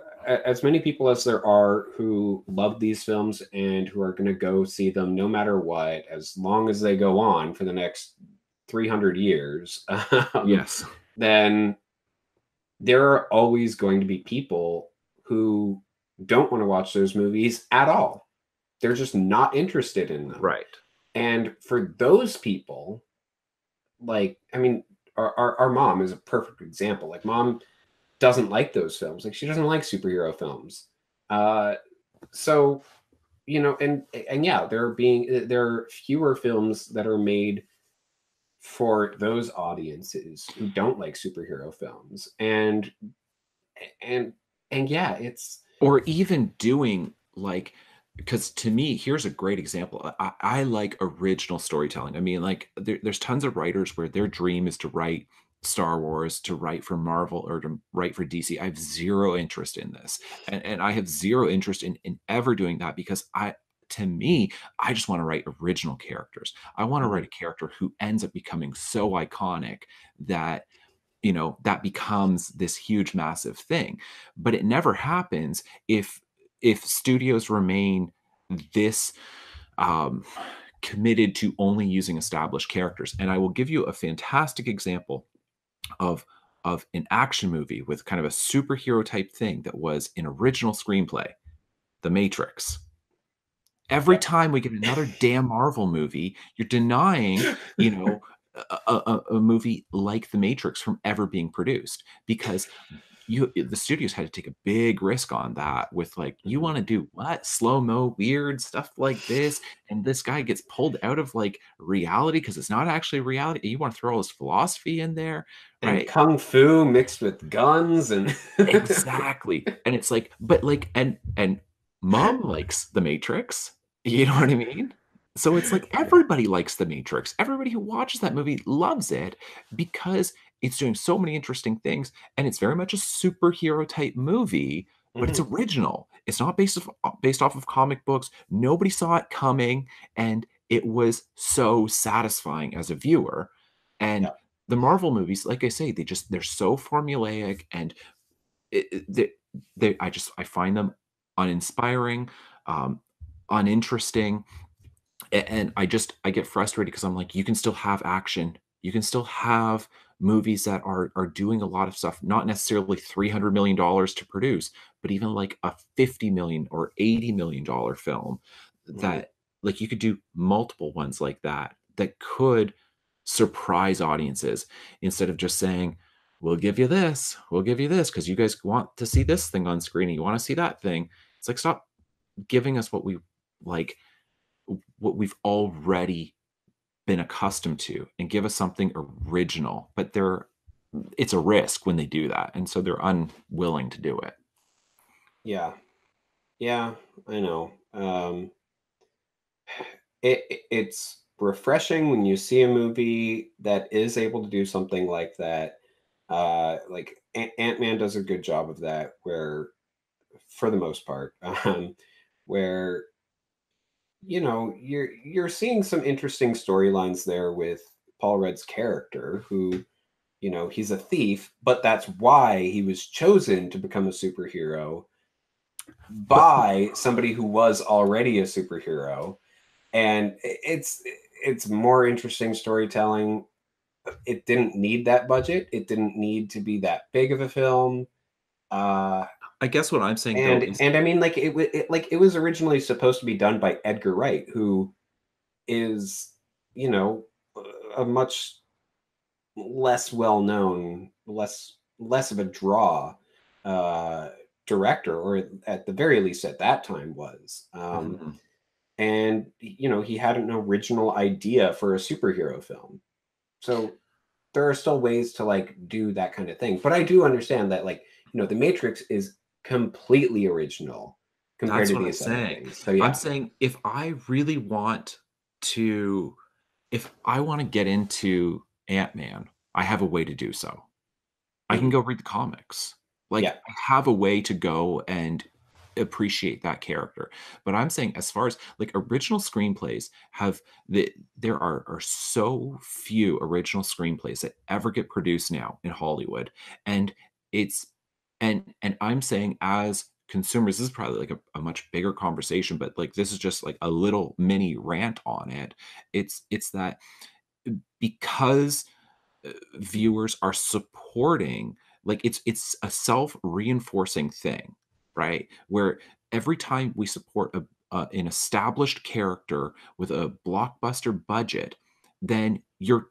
as many people as there are who love these films and who are going to go see them no matter what, as long as they go on for the next 300 years.
Yes.
Then there are always going to be people who don't want to watch those movies at all. They're just not interested in them.
Right.
And for those people, like, I mean, our mom is a perfect example. Like, mom doesn't like those films. Like, she doesn't like superhero films. Uh, so, and yeah, there are fewer films that are made for those audiences who don't like superhero films. And yeah, it's
Or even doing like because to me here's a great example. I like original storytelling. I mean like there's tons of writers where their dream is to write Star Wars, to write for Marvel, or to write for DC. I have zero interest in this, and I have zero interest in ever doing that because to me I just want to write original characters. I want to write a character who ends up becoming so iconic that that becomes this huge massive thing. But it never happens if studios remain this um committed to only using established characters. And I will give you a fantastic example of an action movie with kind of a superhero type thing that was an original screenplay, The Matrix. Every time we get another damn Marvel movie, you're denying, you know, a movie like The Matrix from ever being produced, because the studios had to take a big risk on that with like, you want to do what, slow-mo weird stuff like this, and this guy gets pulled out of like reality because it's not actually reality. You want to throw all this philosophy in there,
And
right?
kung fu mixed with guns and
Exactly. And it's like, but like, and mom likes The Matrix. You know what I mean? So it's like everybody likes The Matrix. Everybody who watches that movie loves it because it's doing so many interesting things, and it's very much a superhero type movie, but it's original. It's not based off of comic books. Nobody saw it coming, and it was so satisfying as a viewer. And
Yeah.
the Marvel movies, like I say, they're so formulaic, and I find them uninspiring, uninteresting, and I get frustrated because I'm like, you can still have action, you can still have movies that are doing a lot of stuff, not necessarily $300 million to produce, but even like a 50 million or $80 million film, that like you could do multiple ones like that could surprise audiences, instead of just saying, we'll give you this because you guys want to see this thing on screen and you want to see that thing. It's like, stop giving us what we like, what we've already been accustomed to, and give us something original. But it's a risk when they do that, and so they're unwilling to do it.
Yeah, I know. It's refreshing when you see a movie that is able to do something like that. Like Ant-Man does a good job of that, where, for the most part, where you're seeing some interesting storylines there with Paul Rudd's character, who, he's a thief, but that's why he was chosen to become a superhero by somebody who was already a superhero. And it's more interesting storytelling. It didn't need that budget. It didn't need to be that big of a film.
I guess what I'm saying,
and
though, is,
and I mean, like it was originally supposed to be done by Edgar Wright, who is, a much less well-known, less of a draw director, or at the very least at that time was. And he had an original idea for a superhero film. So there are still ways to like do that kind of thing. But I do understand that, like, The Matrix is completely original compared
that's
to
what I'm
these other
saying.
things. So yeah.
I'm saying, if I really want to, if I want to get into Ant-Man, I have a way to do so. I can go read the comics. Like,
Yeah.
I have a way to go and appreciate that character. But I'm saying, as far as like original screenplays, there are so few original screenplays that ever get produced now in Hollywood. And I'm saying, as consumers, this is probably like a much bigger conversation, but like, this is just like a little mini rant on it. It's that because viewers are supporting, like, it's a self-reinforcing thing, right? Where every time we support an established character with a blockbuster budget, then you're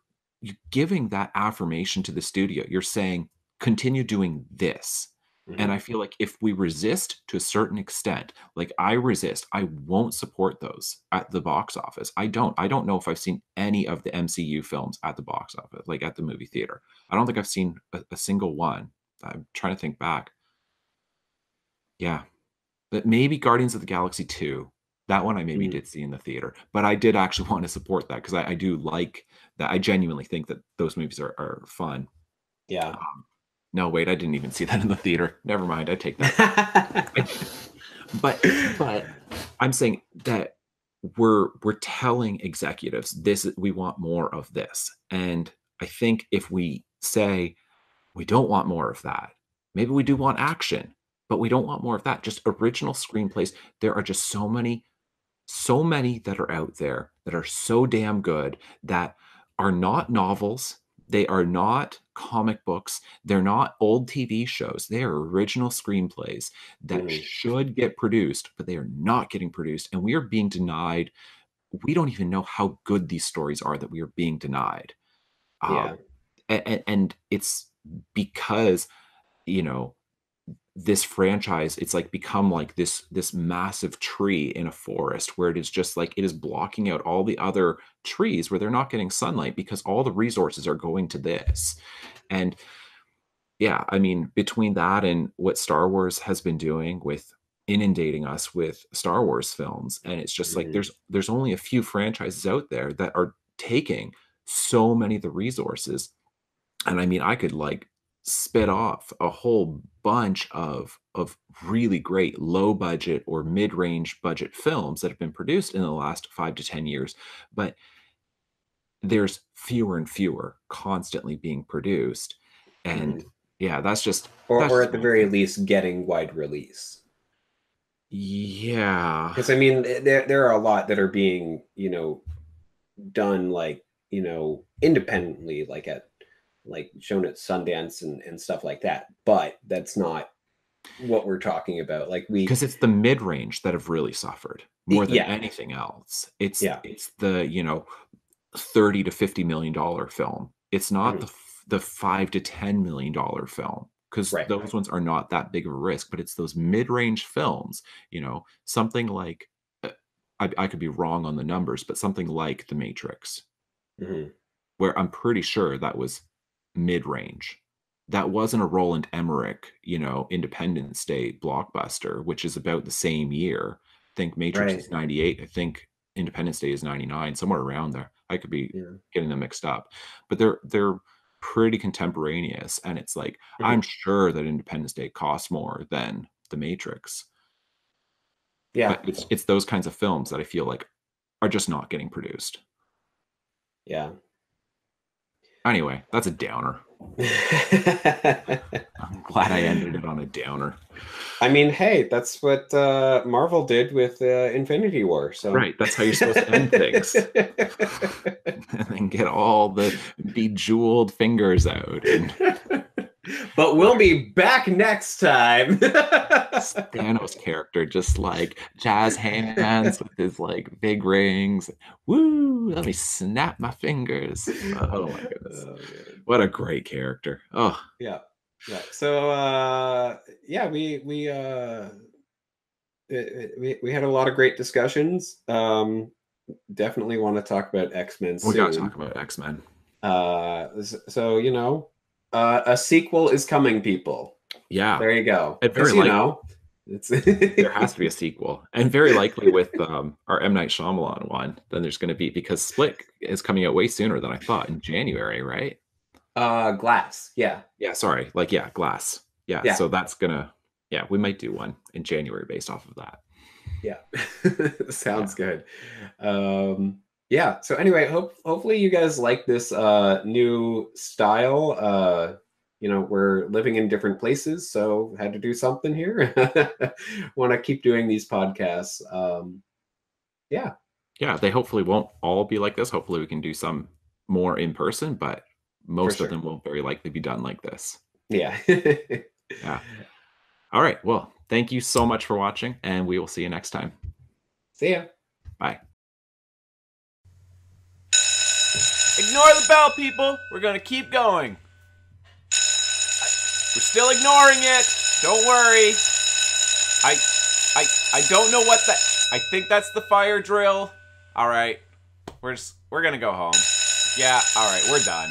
giving that affirmation to the studio. You're saying, continue doing this. And I feel like if we resist to a certain extent, like I resist, I won't support those at the box office. I don't know if I've seen any of the MCU films at the box office, like at the movie theater. I don't think I've seen a single one. I'm trying to think back. Yeah. But maybe Guardians of the Galaxy 2. That one I maybe did see in the theater. But I did actually want to support that because I do like that. I genuinely think that those movies are fun.
Yeah.
No, wait, I didn't even see that in the theater. Never mind, I take that. But I'm saying that we're telling executives, we want more of this. And I think if we say we don't want more of that, maybe we do want action, but we don't want more of that. Just original screenplays. There are just so many so many that are out there that are so damn good that are not novels. They are not comic books. They're not old TV shows. They are original screenplays that
Mhm.
should get produced, but they are not getting produced. And we are being denied. We don't even know how good these stories are that we are being denied.
Yeah.
And it's because, you know, this franchise, it's like become like this massive tree in a forest where it is just like it is blocking out all the other trees where they're not getting sunlight because all the resources are going to this. And yeah, I mean, between that and what Star Wars has been doing with inundating us with Star Wars films, and it's just like
Mhm.
there's only a few franchises out there that are taking so many of the resources. And I mean, I could like spit off a whole bunch of really great low budget or mid-range budget films that have been produced in the last 5 to 10 years, but there's fewer and fewer constantly being produced. And
Mhm.
yeah, that's
Or
just
at the
my
very
thing.
least, getting wide release.
Yeah.
Because I mean, there are a lot that are being, done like, independently, like shown at Sundance and stuff like that. But that's not what we're talking about. Like
Because it's the mid-range that have really suffered more than
yeah,
anything else. It's
yeah.
it's the, 30 to 50 million dollar film. It's not
Mhm.
the 5 to 10 million dollar film because
Right.
those ones are not that big of a risk, but it's those mid-range films, something like I could be wrong on the numbers, but something like The Matrix,
Mhm.
where I'm pretty sure that was mid-range. That wasn't a Roland Emmerich, Independence Day blockbuster, which is about the same year. I think Matrix
Right.
is 98. I think Independence Day is 99, somewhere around there. I could be
Yeah.
getting them mixed up. But they're pretty contemporaneous. And it's like, I'm
Mhm.
sure that Independence Day costs more than The Matrix.
Yeah.
But it's those kinds of films that I feel like are just not getting produced.
Yeah.
Anyway, that's a downer. I'm glad I ended it on a downer.
I mean, hey, that's what Marvel did with Infinity War. So
Right, that's how you're supposed to end things. And then get all the bejeweled fingers out. And
But we'll be back next time.
Thanos character just like jazz hands with his like big rings. Woo, let me snap my fingers. Oh my goodness.
Oh, man.
What a great character. Oh,
Yeah. Yeah. So yeah, we had a lot of great discussions. Definitely want to talk about X-Men
we gotta
soon.
talk about X-Men.
So a sequel is coming, people.
Yeah.
There you go.
And very
Because it's
there has to be a sequel, and very likely with our M. Night Shyamalan one, then there's going to be, because Split is coming out way sooner than I thought, in January, right?
Glass. Yeah.
Yeah, sorry, like yeah, Glass. Yeah,
Yeah.
so that's gonna, yeah, we might do one in January based off of that.
Yeah. Sounds good. Yeah. So anyway, hopefully you guys like this new style. We're living in different places, so had to do something here. Want to keep doing these podcasts. Yeah.
Yeah, they hopefully won't all be like this. Hopefully we can do some more in person, but most
sure.
of them will very likely be done like this.
Yeah.
Yeah. All right. Well, thank you so much for watching, and we will see you next time.
See ya.
Bye.
Ignore the bell, people. We're gonna keep going. We're still ignoring it. Don't worry. I don't know what that. I think that's the fire drill. All right. We're gonna go home. Yeah. All right. We're done.